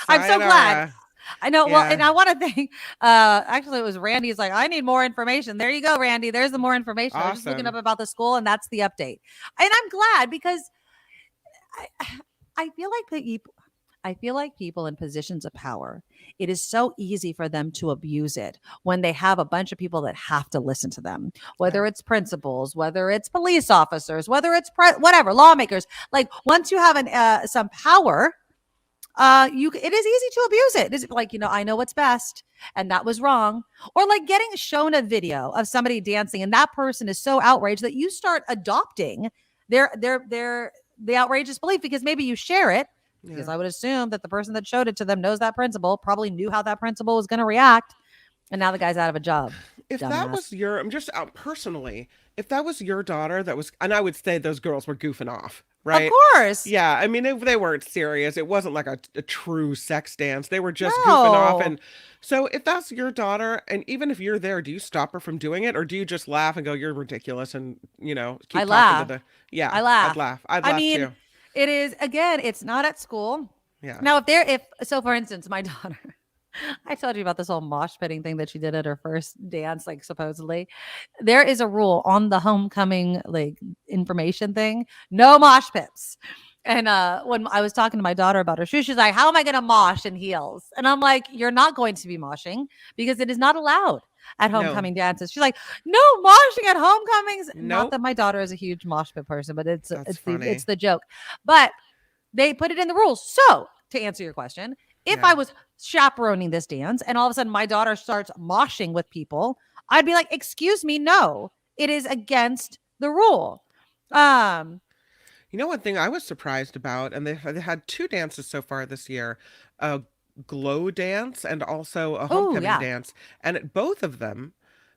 I'm so glad. I know. Yeah. Well, and I want to thank, actually it was Randy. He's like, I need more information. There you go, Randy. There's the more information. I was just looking up about the school, and that's the update. And I'm glad, because I feel like people in positions of power, it is so easy for them to abuse it when they have a bunch of people that have to listen to them, whether it's principals, whether it's police officers, whether it's whatever, lawmakers. Like, once you have some power, it is easy to abuse it. It's like, I know what's best, and that was wrong. Or like getting shown a video of somebody dancing, and that person is so outraged that you start adopting the outrageous belief because maybe you share it. Because I would assume that the person that showed it to them knows that principal, probably knew how that principal was going to react, and now the guy's out of a job. If that was I'm just out personally, if that was your daughter, and I would say those girls were goofing off, right? Of course. Yeah. I mean, they weren't serious. It wasn't like a true sex dance. They were just goofing off. And so if that's your daughter, and even if you're there, do you stop her from doing it? Or do you just laugh and go, you're ridiculous, and, keep talking laugh. to the, I laugh. I'd laugh. I'd laugh too. It is, again, it's not at school. Yeah. Now, so for instance, my daughter, I told you about this whole mosh pitting thing that she did at her first dance, like supposedly. There is a rule on the homecoming, information thing, no mosh pits. And when I was talking to my daughter about her shoes, she's like, how am I going to mosh in heels? And I'm like, you're not going to be moshing because it is not allowed at homecoming dances. She's like, no moshing at homecomings. Nope. Not that my daughter is a huge mosh pit person, but it's the joke. But they put it in the rules. So to answer your question, if I was chaperoning this dance and all of a sudden my daughter starts moshing with people, I'd be like, excuse me, no, it is against the rule. One thing I was surprised about, and they had two dances so far this year, a glow dance and also a homecoming dance. And at both of them,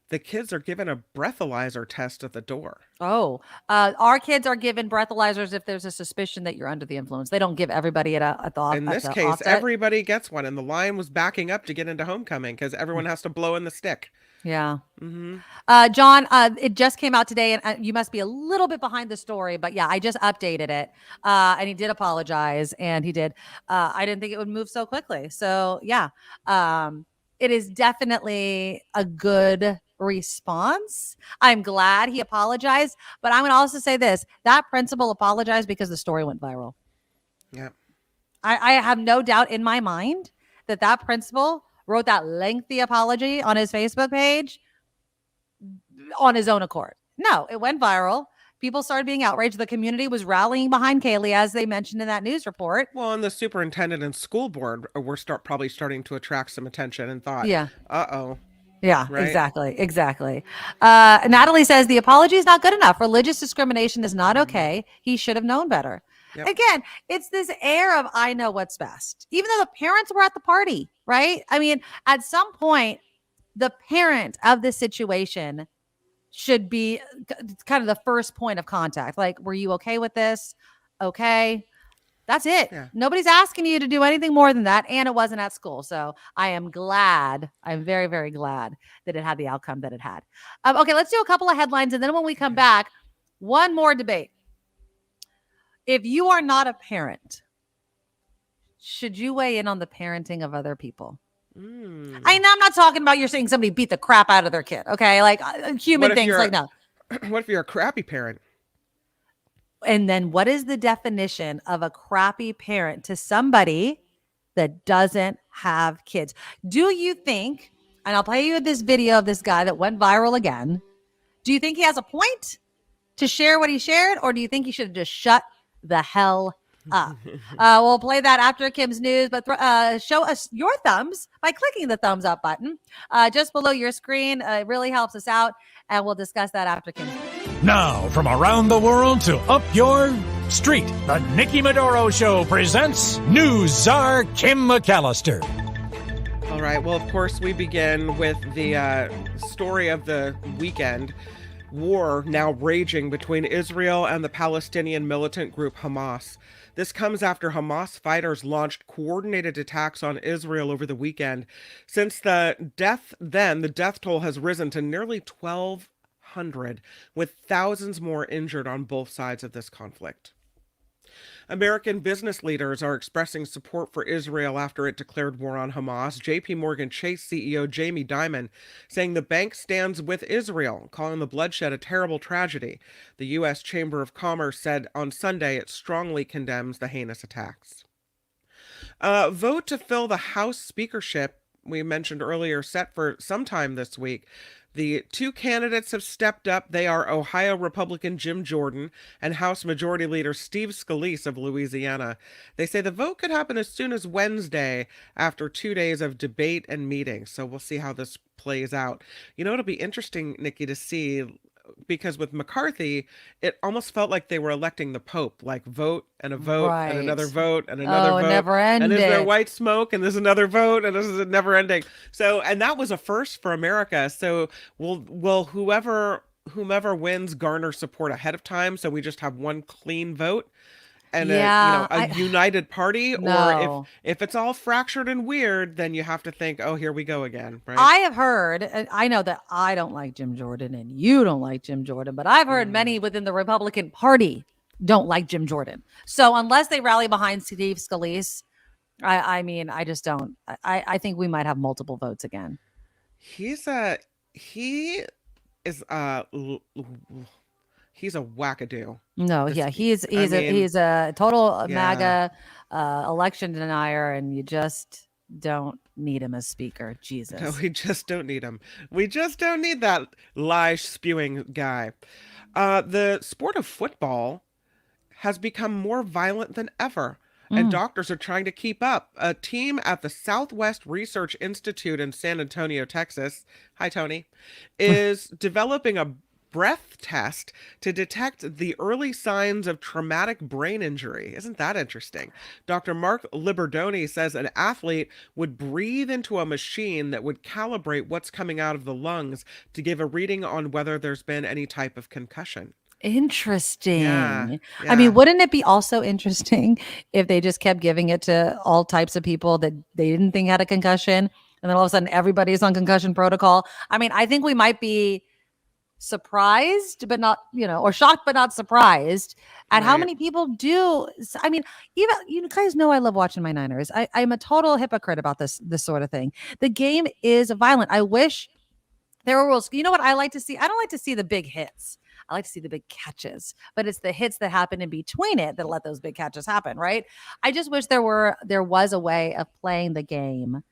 the kids are given a breathalyzer test at the door. Oh, our kids are given breathalyzers if there's a suspicion that you're under the influence. They don't give everybody at the In this case, offset. everybody gets one, and the line was backing up to get into homecoming because everyone has to blow in the stick. Yeah. Mm-hmm. John, it just came out today, and you must be a little bit behind the story, but yeah, I just updated it. And he did apologize, and he did. I didn't think it would move so quickly. So yeah, it is definitely a good response. I'm glad he apologized, but I'm going to also say this: that principal apologized because the story went viral. Yeah. I have no doubt in my mind that principal wrote that lengthy apology on his Facebook page on his own accord. No, it went viral. people started being outraged. The community was rallying behind Kaylee, as they mentioned in that news report. Well, and the superintendent and school board were probably starting to attract some attention and thought, yeah, uh-oh. Yeah, right? Exactly. Natalie says the apology is not good enough. Religious discrimination is not okay. He should have known better. Yep. Again, it's this air of I know what's best, even though the parents were at the party, right? I mean, at some point, the parent of the situation should be kind of the first point of contact. Like, were you okay with this? Okay. That's it. Yeah. Nobody's asking you to do anything more than that. And it wasn't at school. So I am glad. I'm very, very glad that it had the outcome that it had. Okay, let's do a couple of headlines. And then when we come back, one more debate. If you are not a parent, should you weigh in on the parenting of other people? I'm not talking about you're saying somebody beat the crap out of their kid. Okay. Like human things like no. What if you're a crappy parent? And then what is the definition of a crappy parent to somebody that doesn't have kids? Do you think, and I'll play you this video of this guy that went viral again. Do you think he has a point to share what he shared? Or do you think he should have just shut the hell up? We'll play that after Kim's news, but show us your thumbs by clicking the thumbs up button just below your screen. It really helps us out. And we'll discuss that after Kim's news. Now, from around the world to up your street, the Nikki Medoro Show presents News Czar Kim McAllister. All right. Well, of course, we begin with the story of the weekend. War now raging between Israel and the Palestinian militant group Hamas. This comes after Hamas fighters launched coordinated attacks on Israel over the weekend. Since the death toll has risen to nearly 1,200, with thousands more injured on both sides of this conflict. American business leaders are expressing support for Israel after it declared war on Hamas. JP Morgan Chase CEO Jamie Dimon saying the bank stands with Israel, calling the bloodshed a terrible tragedy. The U.S. Chamber of Commerce said on Sunday it strongly condemns the heinous attacks. Vote to fill the House speakership we mentioned earlier set for sometime this week. The two candidates have stepped up. They are Ohio Republican Jim Jordan and House Majority Leader Steve Scalise of Louisiana. They say the vote could happen as soon as Wednesday after 2 days of debate and meetings. So we'll see how this plays out. You know, it'll be interesting, Nikki, to see, because with McCarthy, it almost felt like they were electing the Pope, like vote and a vote and another vote and another vote. Never ending. And is there white smoke and there's another vote and this is never ending. So, and that was a first for America. So will whomever wins garner support ahead of time, so we just have one clean vote and a united party? No. Or if it's all fractured and weird, then you have to think, oh, here we go again, right? I have heard, and I know that I don't like Jim Jordan and you don't like Jim Jordan, but I've heard many within the Republican Party don't like Jim Jordan. So unless they rally behind Steve Scalise, I mean, I just don't. I think we might have multiple votes again. He is a wackadoo. No, yeah, he's a total MAGA election denier, and you just don't need him as speaker. Jesus. No, we just don't need him. We just don't need that lie spewing guy. The sport of football has become more violent than ever, and doctors are trying to keep up. A team at the Southwest Research Institute in San Antonio, Texas, hi Tony, is developing a breath test to detect the early signs of traumatic brain injury. Isn't that interesting? Dr. Mark Liberdoni says an athlete would breathe into a machine that would calibrate what's coming out of the lungs to give a reading on whether there's been any type of concussion. Interesting. Yeah. I mean, wouldn't it be also interesting if they just kept giving it to all types of people that they didn't think had a concussion, and then all of a sudden everybody's on concussion protocol? I mean, I think we might be surprised, but not, or shocked, but not surprised at how many people do. I mean, even, you guys know I love watching my Niners. I'm a total hypocrite about this sort of thing. The game is violent. I wish there were rules. You know what I like to see? I don't like to see the big hits. I like to see the big catches, but it's the hits that happen in between it that let those big catches happen, right? I just wish there was a way of playing the game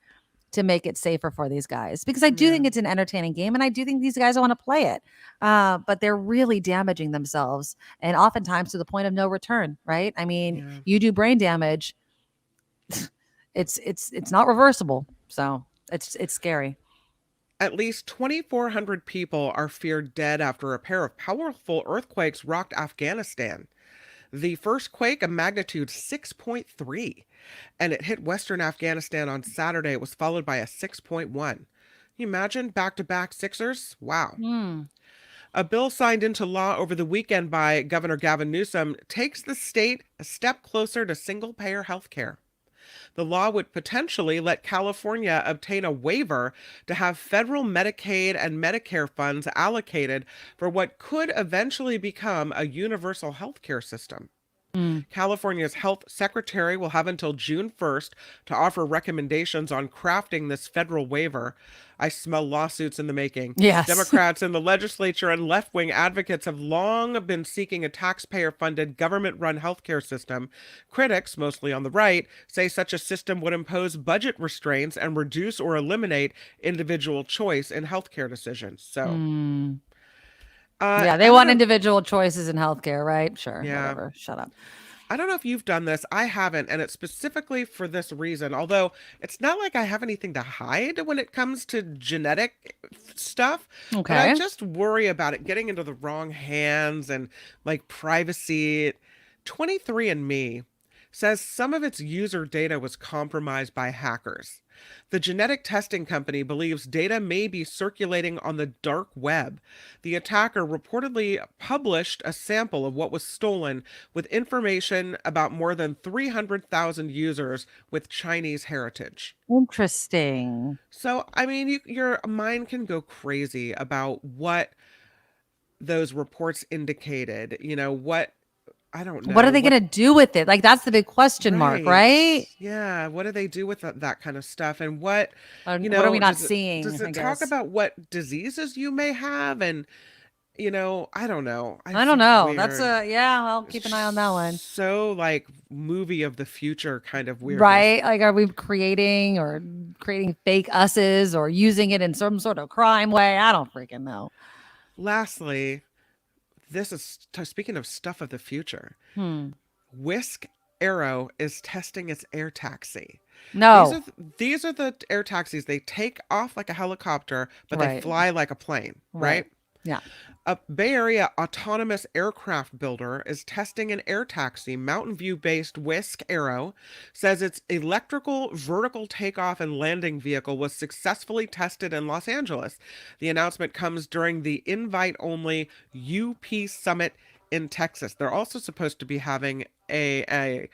to make it safer for these guys, because I do think it's an entertaining game, and I do think these guys want to play it. But they're really damaging themselves, and oftentimes to the point of no return, right? I mean, you do brain damage, it's not reversible. So it's scary. At least 2,400 people are feared dead after a pair of powerful earthquakes rocked Afghanistan. The first quake, a magnitude 6.3, and it hit western Afghanistan on Saturday. It was followed by a 6.1. Can you imagine back-to-back sixers? Wow. A bill signed into law over the weekend by Governor Gavin Newsom takes the state a step closer to single-payer health care. The law would potentially let California obtain a waiver to have federal Medicaid and Medicare funds allocated for what could eventually become a universal health care system. California's health secretary will have until June 1st to offer recommendations on crafting this federal waiver. I smell lawsuits in the making. Yes. Democrats in the legislature and left-wing advocates have long been seeking a taxpayer-funded government-run healthcare system. Critics, mostly on the right, say such a system would impose budget restraints and reduce or eliminate individual choice in healthcare decisions. So, yeah, they want individual choices in healthcare, right? Sure. Yeah. Whatever. Shut up. I don't know if you've done this. I haven't, and it's specifically for this reason. Although it's not like I have anything to hide when it comes to genetic stuff. But I Okay. just worry about it getting into the wrong hands and like privacy. 23andMe says some of its user data was compromised by hackers. The genetic testing company believes data may be circulating on the dark web. The attacker reportedly published a sample of what was stolen with information about more than 300,000 users with Chinese heritage. Interesting. So, I mean, your mind can go crazy about what those reports indicated. You know, I don't know. What are they going to do with it? Like, that's the big question mark, right? Yeah. What do they do with that kind of stuff? And what What are we not does seeing? Does I it talk guess. about what diseases you may have? And, I don't know. I don't know. That's I'll keep an eye on that one. So like movie of the future kind of weird. Right? Like, are we creating fake us's or using it in some sort of crime way? I don't freaking know. Lastly, this is speaking of stuff of the future. Whisk Aero is testing its air taxi. No. These are the air taxis. They take off like a helicopter, but they Right. fly like a plane, right? Yeah. A Bay Area autonomous aircraft builder is testing an air taxi. Mountain View-based Whisk Aero says its electrical vertical takeoff and landing vehicle was successfully tested in Los Angeles. The announcement comes during the invite-only UP Summit in Texas. They're also supposed to be having a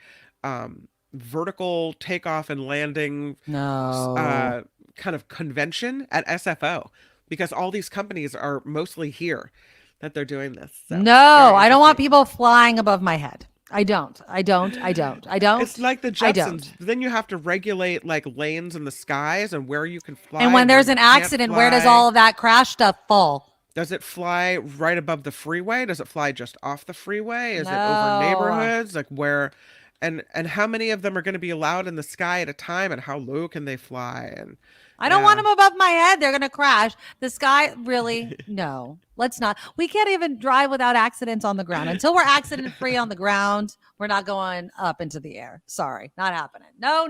vertical takeoff and landing kind of convention at SFO, because all these companies are mostly here that they're doing this. So, No, I don't want people flying above my head. I don't. It's like the I don't. Jetsons. Then you have to regulate like lanes in the skies and where you can fly. And when there's where an you can't accident, where does fly. all of that crash stuff fall? Does it fly right above the freeway? Does it fly just off the freeway? Is it No. over neighborhoods? Like where? And how many of them are going to be allowed in the sky at a time? And how low can they fly? And I don't want them above my head. They're going to crash. The sky, really? No, let's not. We can't even drive without accidents on the ground. Until we're accident free on the ground, we're not going up into the air. Sorry, not happening. No.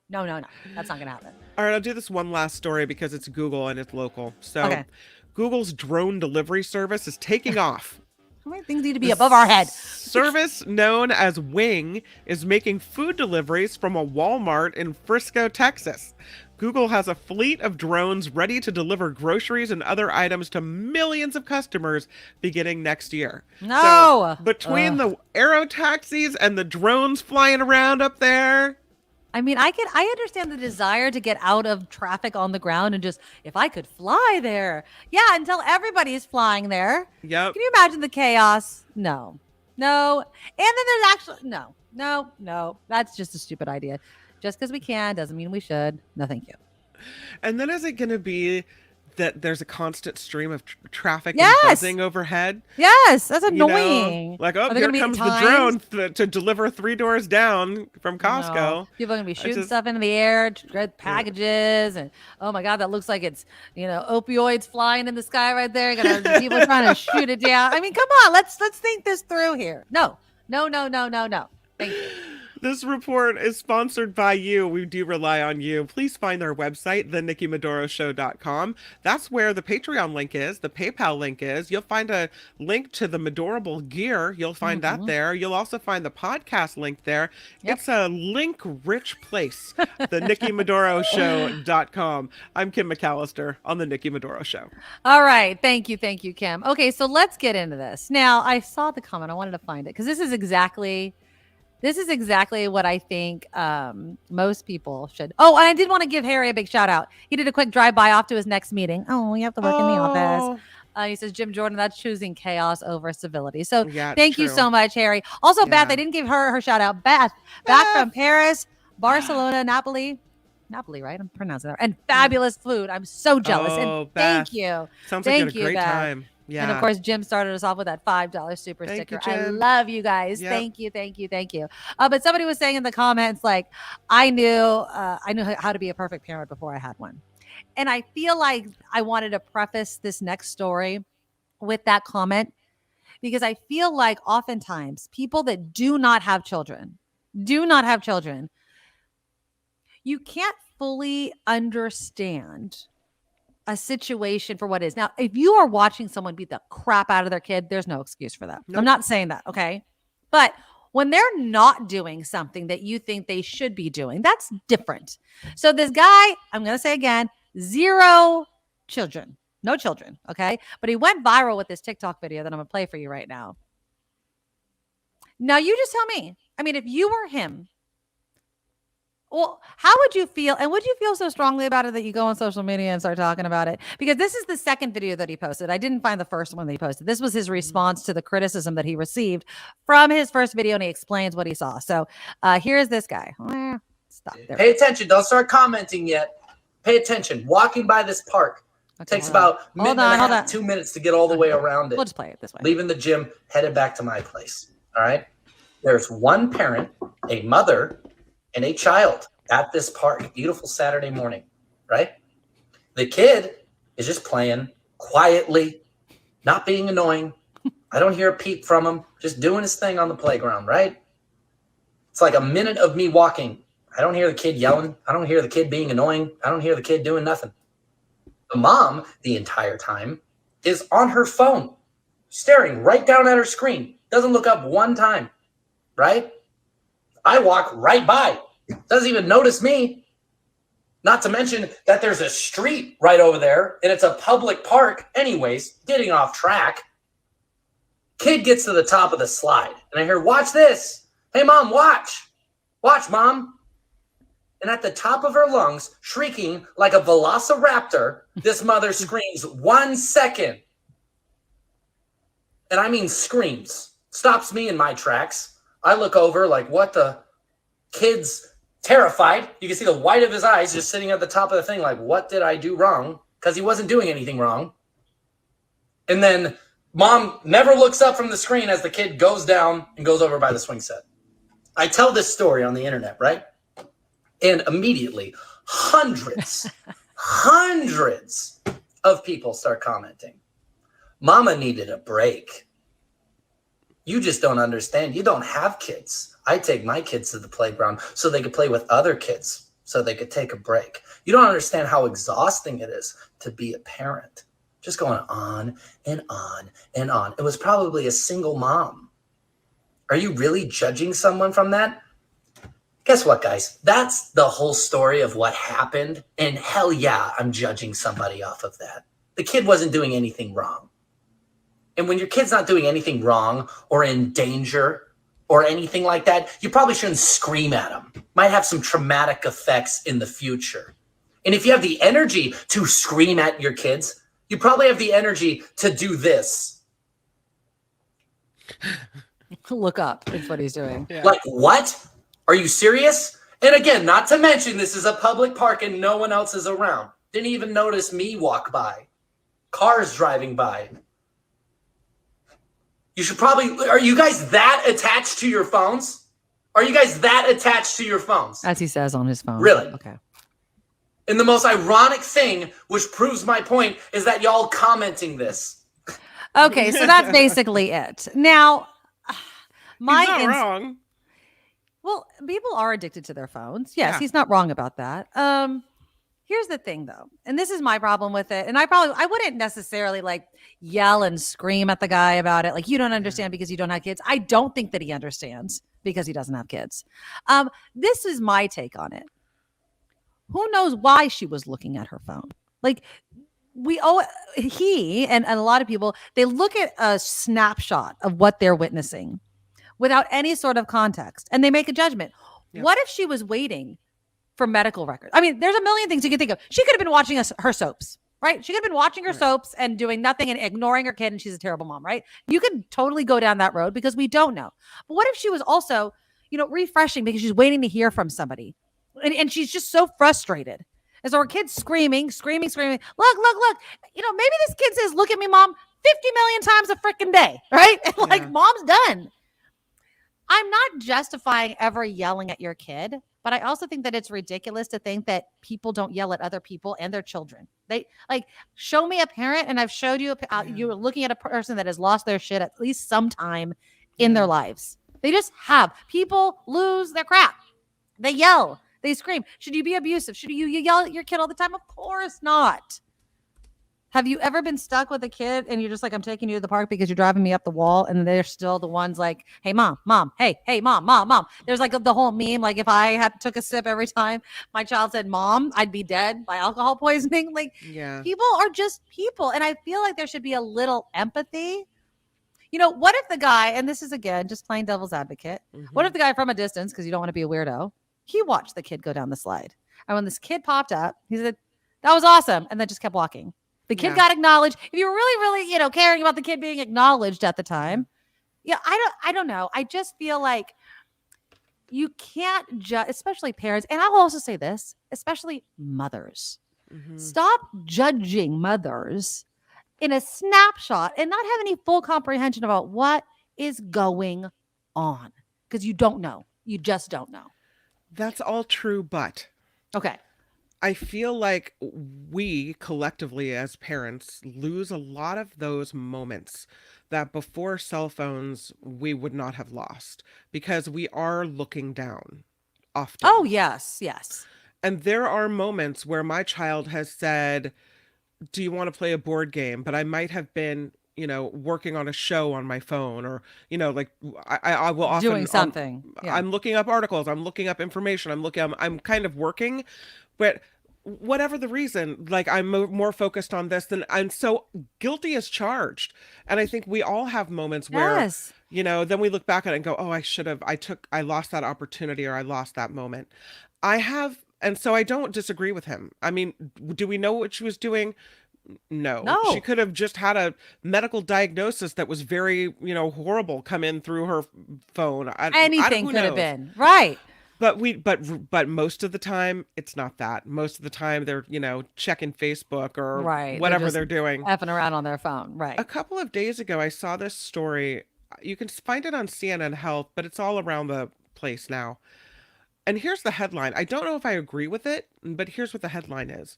That's not going to happen. All right, I'll do this one last story because it's Google and it's local. So Okay. Google's drone delivery service is taking off. How many things need to be above our head? Service known as Wing is making food deliveries from a Walmart in Frisco, Texas. Google has a fleet of drones ready to deliver groceries and other items to millions of customers beginning next year. No! So, between the aero taxis and the drones flying around up there. I mean, I understand the desire to get out of traffic on the ground and just, if I could fly there. Yeah, until everybody's flying there. Yep. Can you imagine the chaos? No. And then there's actually, no. That's just a stupid idea. Just because we can doesn't mean we should. No, thank you. And then is it going to be that there's a constant stream of traffic Yes! and buzzing overhead. Yes, that's You know, annoying. like, Are oh, there here gonna be comes the times? drone to deliver 3 doors down from Costco. No. People are gonna be I shooting just- stuff into the air, packages, and oh my god, that looks like it's opioids flying in the sky right there. You got people trying to shoot it down. I mean, come on, let's think this through here. No. Thank you. This report is sponsored by you. We do rely on you. Please find our website, thenikkimedoroshow.com. That's where the Patreon link is, the PayPal link is. You'll find a link to the Medorable gear. You'll find that there. You'll also find the podcast link there. Yep. It's a link-rich place, thenikkimedoroshow.com. I'm Kim McAllister on The Nikki Medoro Show. All right. Thank you, Kim. Okay, so let's get into this. Now, I saw the comment. I wanted to find it because this is exactly what I think most people should. Oh, and I did want to give Harry a big shout out. He did a quick drive-by off to his next meeting. Oh, we have to work in the office. He says, Jim Jordan, that's choosing chaos over civility. So thank you so much, Harry. Also, Beth, I didn't give her shout out. Beth, back from Paris, Barcelona, Napoli, right? I'm pronouncing that. And fabulous food. I'm so jealous. And Beth. thank you. Sounds like you had a great time. Yeah. And of course, Jim started us off with that $5 super Thank sticker. you, I Jim. love you guys. Yep. Thank you. But somebody was saying in the comments, like, I knew how to be a perfect parent before I had one. And I feel like I wanted to preface this next story with that comment because I feel like oftentimes people that do not have children, you can't fully understand a situation for what it is. Now, if you are watching someone beat the crap out of their kid, there's no excuse for that. Nope. I'm not saying that, okay? But when they're not doing something that you think they should be doing, that's different. So this guy, I'm going to say again, 0 children, no children, okay? But he went viral with this TikTok video that I'm going to play for you right now. Now, you just tell me. I mean, if you were him, well, how would you feel? And would you feel so strongly about it that you go on social media and start talking about it? Because this is the second video that he posted. I didn't find the first one that he posted. This was his response to the criticism that he received from his first video, and he explains what he saw. So here's this guy. Stop there. Pay attention. Don't start commenting yet. Pay attention. Walking by this park takes about a minute and a half, 2 minutes to get all the way around it. We'll just play it this way. Leaving the gym, headed back to my place. All right. There's one parent, a mother, and a child at this park. Beautiful Saturday morning, right? The kid is just playing quietly, not being annoying. I don't hear a peep from him, just doing his thing on the playground, right? It's like a minute of me walking. I don't hear the kid yelling. I don't hear the kid being annoying. I don't hear the kid doing nothing. The mom, the entire time, is on her phone, staring right down at her screen. Doesn't look up one time, right? I walk right by. Doesn't even notice me. Not to mention that there's a street right over there, and it's a public park. Anyways, getting off track. Kid gets to the top of the slide, and I hear, watch this. Hey, Mom, watch. Watch, Mom. And at the top of her lungs, shrieking like a velociraptor, this mother screams 1 second. And I mean screams. Stops me in my tracks. I look over like, what the? Kid's terrified. You can see the white of his eyes just sitting at the top of the thing like, what did I do wrong? Because he wasn't doing anything wrong. And then Mom never looks up from the screen as the kid goes down and goes over by the swing set. I tell this story on the internet, right? And immediately hundreds of people start commenting. Mama needed a break. You just don't understand. You don't have kids. I take my kids to the playground so they could play with other kids, so they could take a break. You don't understand how exhausting it is to be a parent. Just going on and on and on. It was probably a single mom. Are you really judging someone from that? Guess what, guys? That's the whole story of what happened. And hell yeah, I'm judging somebody off of that. The kid wasn't doing anything wrong. And when your kid's not doing anything wrong or in danger or anything like that, you probably shouldn't scream at them. Might have some traumatic effects in the future. And if you have the energy to scream at your kids, you probably have the energy to do this. Look up. That's what he's doing. Yeah. Like, what? Are you serious? And again, not to mention this is a public park and no one else is around. Didn't even notice me walk by. Cars driving by. You should probably, are you guys that attached to your phones? Are you guys that attached to your phones? As he says on his phone. Really? Okay. And the most ironic thing, which proves my point, is that y'all commenting this. Okay, so that's basically it. Now, He's not wrong. Well, people are addicted to their phones. Yes, Yeah. he's not wrong about that. Here's the thing though, and this is my problem with it. And I wouldn't necessarily like yell and scream at the guy about it. Like, you don't understand because you don't have kids. I don't think that he understands because he doesn't have kids. This is my take on it. Who knows why she was looking at her phone? Like, he and a lot of people, they look at a snapshot of what they're witnessing without any sort of context, and they make a judgment. Yep. What if she was waiting for medical records? I mean, there's a million things you can think of. She could have been watching her soaps, right? She could have been watching her soaps and doing nothing and ignoring her kid, and she's a terrible mom, right? You could totally go down that road because we don't know. But what if she was also, refreshing because she's waiting to hear from somebody, and she's just so frustrated. And so her kid's screaming. Look. Maybe this kid says, "Look at me, mom," 50 million times a freaking day, right? Like, mom's done. I'm not justifying ever yelling at your kid, but I also think that it's ridiculous to think that people don't yell at other people and their children. They show me a parent, and I've showed you, you're looking at a person that has lost their shit at least sometime in their lives. They just have. People lose their crap. They yell. They scream. Should you be abusive? Should you yell at your kid all the time? Of course not. Have you ever been stuck with a kid and you're just like, I'm taking you to the park because you're driving me up the wall, and they're still the ones like, hey, mom, hey, mom. There's like the whole meme. Like, if I took a sip every time my child said mom, I'd be dead by alcohol poisoning. Like, people are just people. And I feel like there should be a little empathy. What if the guy, and this is again, just plain devil's advocate. What if the guy from a distance, because you don't want to be a weirdo, he watched the kid go down the slide. And when this kid popped up, he said, that was awesome. And then just kept walking. The kid got acknowledged. If you were really, caring about the kid being acknowledged at the time. Yeah, I don't know. I just feel like you can't judge, especially parents. And I'll also say this, especially mothers. Stop judging mothers in a snapshot and not have any full comprehension about what is going on. Because you don't know. You just don't know. That's all true, but okay. I feel like we collectively as parents lose a lot of those moments that before cell phones we would not have lost because we are looking down often. Oh, yes. And there are moments where my child has said, do you want to play a board game? But I might have been, working on a show on my phone, or, I will often doing something. I'm looking up articles. I'm looking up information. I'm kind of working, but whatever the reason, like, I'm more focused on this than I'm so guilty as charged. And I think we all have moments where, then we look back at it and go, oh, I lost that opportunity, or I lost that moment. And so I don't disagree with him. I mean, do we know what she was doing? No. She could have just had a medical diagnosis that was very, horrible come in through her phone. Anything could have been. Right. But most of the time it's not that. Most of the time they're, checking Facebook or whatever they're doing. Effing around on their phone. Right. A couple of days ago, I saw this story. You can find it on CNN Health, but it's all around the place now. And here's the headline. I don't know if I agree with it, but here's what the headline is.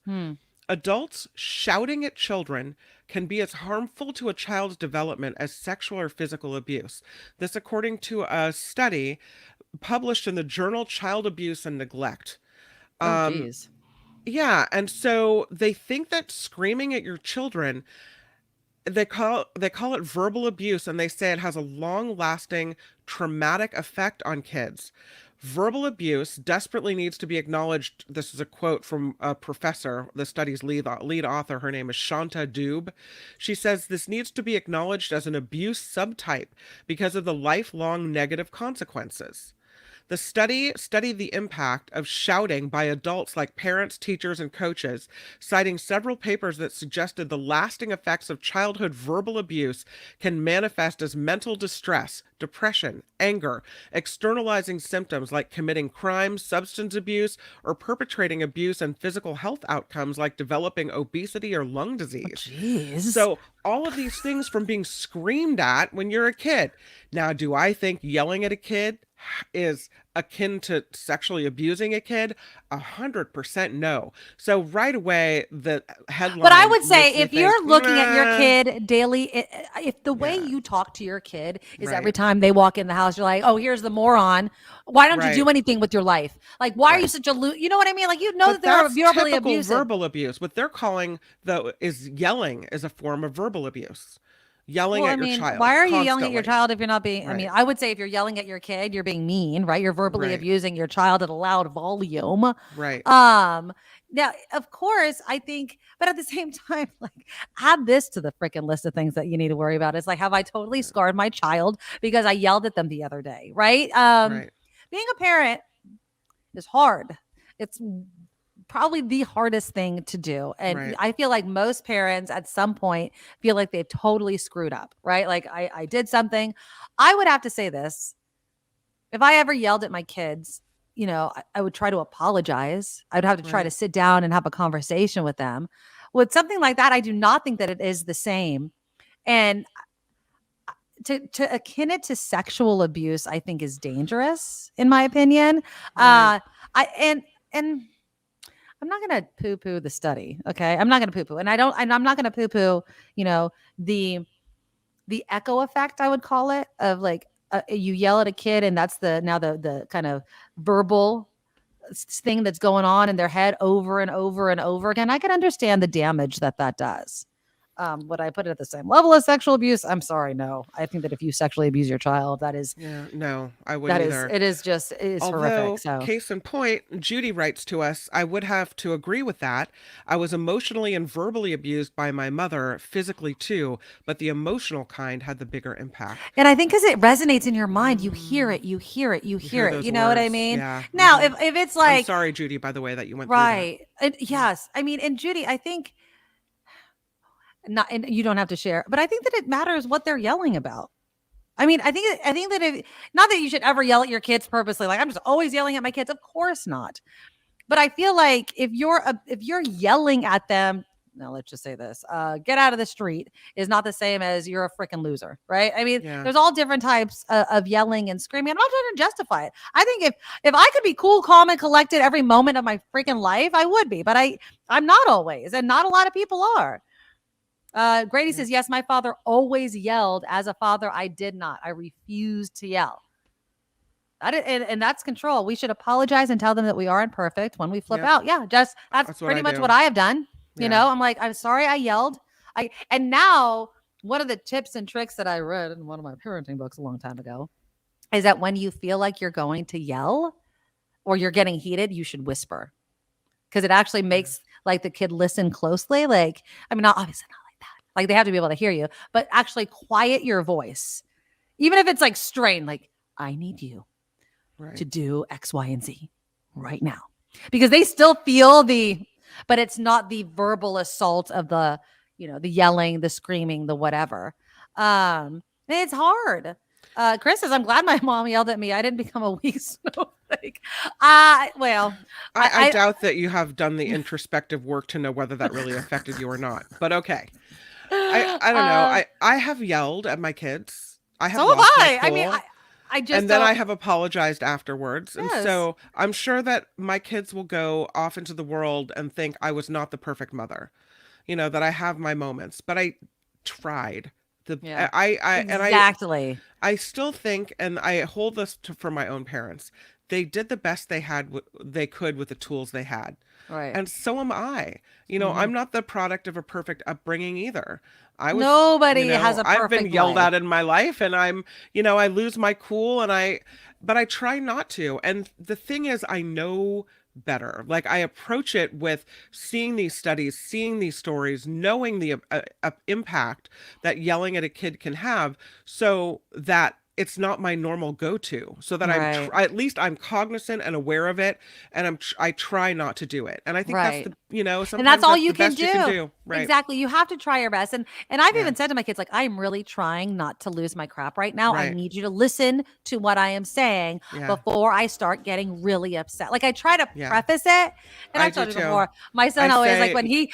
Adults shouting at children can be as harmful to a child's development as sexual or physical abuse. This according to a study published in the journal Child Abuse and Neglect. Oh, geez. Yeah, and so they think that screaming at your children, they call it verbal abuse, and they say it has a long-lasting traumatic effect on kids. Verbal abuse desperately needs to be acknowledged. This is a quote from a professor, the study's lead author. Her name is Shanta Dube. She says this needs to be acknowledged as an abuse subtype because of the lifelong negative consequences. The study studied the impact of shouting by adults like parents, teachers, and coaches, citing several papers that suggested the lasting effects of childhood verbal abuse can manifest as mental distress, depression, anger, externalizing symptoms like committing crimes, substance abuse, or perpetrating abuse, and physical health outcomes like developing obesity or lung disease. Jeez. So all of these things from being screamed at when you're a kid. Now, do I think yelling at a kid is akin to sexually abusing a kid? 100% no. So right away, the headline. But I would say makes me if you're think, looking at your "Nah." kid daily, if the way you talk to your kid is Right. every time they walk in the house, you're like, oh, here's the moron. Why don't you do Right. anything with your life? Like, why are you Right. such a you know what I mean? Like, you know But that they're that's verbally typical abusive. verbal abuse. What they're calling, though, is yelling is a form of verbal abuse. Yelling Well, at I your mean, child. why are you yelling at your constantly. child if you're not being? I Right. mean, I would say if you're yelling at your kid, you're being mean, right? You're verbally Right. abusing your child at a loud volume. Right. Now, of course, I think, but at the same time, like, add this to the freaking list of things that you need to worry about. It's like, have I totally scarred my child because I yelled at them the other day, right? Right. Being a parent is hard. It's probably the hardest thing to do. And Right. I feel like most parents at some point feel like they've totally screwed up, right? Like I did something. I would have to say this. If I ever yelled at my kids, I would try to apologize. I'd have to try to sit down and have a conversation with them. With something like that, I do not think that it is the same. And to akin it to sexual abuse, I think is dangerous, in my opinion. Right. And I'm not going to poo-poo the study. Okay. I'm not going to poo-poo. And I'm not going to poo-poo, the echo effect, I would call it, of like, you yell at a kid and that's the kind of verbal thing that's going on in their head over and over and over again. I can understand the damage that does. Would I put it at the same level as sexual abuse? I'm sorry. No, I think that if you sexually abuse your child, that is, no, I wouldn't either. It is horrific. So Case in point, Judy writes to us, I would have to agree with that. I was emotionally and verbally abused by my mother, physically too, but the emotional kind had the bigger impact. And I think because it resonates in your mind, you hear it. You hear it. those You know what I words, mean? yeah. Now, if it's like, I'm sorry, Judy, by the way, that you went right. Yes. I mean, and Judy, I think and you don't have to share, but I think that it matters what they're yelling about. I mean, I think that not that you should ever yell at your kids purposely, like I'm just always yelling at my kids. Of course not. But I feel like if you're yelling at them, now let's just say this, get out of the street is not the same as you're a freaking loser, right? I mean, there's all different types of yelling and screaming. I'm not trying to justify it. I think if I could be cool, calm, and collected every moment of my freaking life, I would be, but I'm not always, and not a lot of people are. Grady says, yes, my father always yelled. As a father, I did not. I refused to yell. And that's control. We should apologize and tell them that we are imperfect when we flip out. Yeah, that's pretty much what I have done. Yeah. I'm like, I'm sorry I yelled. And now one of the tips and tricks that I read in one of my parenting books a long time ago is that when you feel like you're going to yell or you're getting heated, you should whisper, because it actually makes like the kid listen closely. Like, I mean, obviously not like that. Like they have to be able to hear you, but actually quiet your voice. Even if it's like strained, like, I need you to do X, Y, and Z right now. Because they still feel but it's not the verbal assault of the yelling, the screaming, the whatever. It's hard. Chris says, I'm glad my mom yelled at me. I didn't become a weak snowflake. I doubt that you have done the introspective work to know whether that really affected you or not. But okay. I don't know. I have yelled at my kids. I have. So have I. I mean, I just and then I have apologized afterwards. Yes. And so I'm sure that my kids will go off into the world and think I was not the perfect mother. That I have my moments, but I tried. Exactly. I still think, and I hold this for my own parents, they did the best they could with the tools they had. Right. And so am I. I'm not the product of a perfect upbringing either. Nobody has a perfect I've been yelled life. at in my life, and I lose my cool, but I try not to. And the thing is, I know better. Like I approach it with seeing these studies, seeing these stories, knowing the impact that yelling at a kid can have, so that it's not my normal go-to, so that at least I'm cognizant and aware of it, and I try not to do it. And I think that's the, sometimes and that's all you the can best do. you can do. Right. Exactly. You have to try your best. And I've even said to my kids, like, I'm really trying not to lose my crap right now. I need you to listen to what I am saying before I start getting really upset. Like, I try to preface it. And I've told you before, my son always, like, when he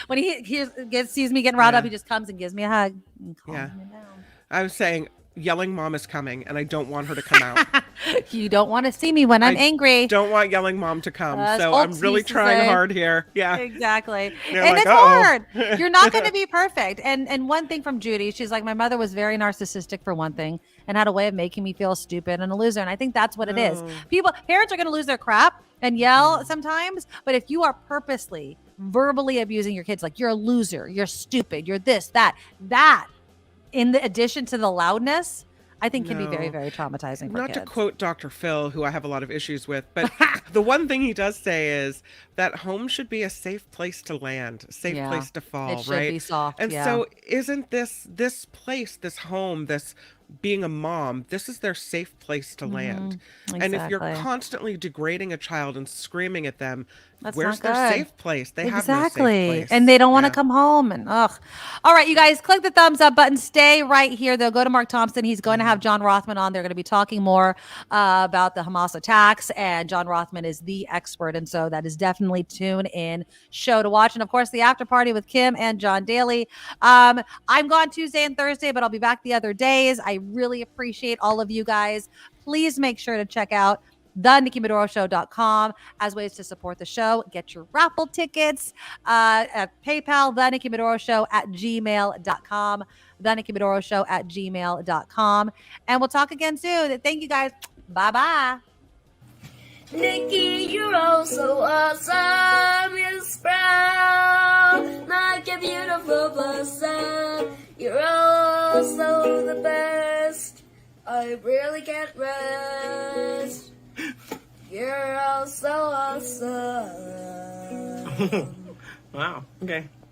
sees me getting riled up, he just comes and gives me a hug and calms me down. I was saying, yelling mom is coming, and I don't want her to come out. You don't want to see me when I'm angry. Don't want yelling mom to come. So I'm really trying hard here. Yeah, exactly. And like, it's hard. You're not going to be perfect. And one thing from Judy, she's like, my mother was very narcissistic for one thing, and had a way of making me feel stupid and a loser. And I think that's what it is. Parents are going to lose their crap and yell sometimes, but if you are purposely verbally abusing your kids, like, you're a loser, you're stupid, you're this, that, in the addition to the loudness, I think can be very, very traumatizing for kids. Not to quote Dr. Phil, who I have a lot of issues with, but the one thing he does say is that home should be a safe place to land, a safe place to fall, it should be soft. And so isn't this place, this home, this being a mom, this is their safe place to land. And if you're constantly degrading a child and screaming at them, where's their safe place? They have no safe place. And they don't want to come home. And all right, you guys, click the thumbs up button. Stay right here. They'll go to Mark Thompson. He's going to have John Rothman on. They're going to be talking more about the Hamas attacks. And John Rothman is the expert. And so that is definitely tune in show to watch. And of course, the after party with Kim and John Daly. I'm gone Tuesday and Thursday, but I'll be back the other days. I really appreciate all of you guys. Please make sure to check out TheNikkiMedoroShow.com as ways to support the show. Get your raffle tickets at PayPal, TheNikkiMedoroShow@gmail.com, TheNikkiMedoroShow@gmail.com. And we'll talk again soon. Thank you guys. Bye-bye. Nikki, you're all so awesome. You sprout like a beautiful blossom. You're also the best. I really can't rest. You're all so awesome. Wow. Okay.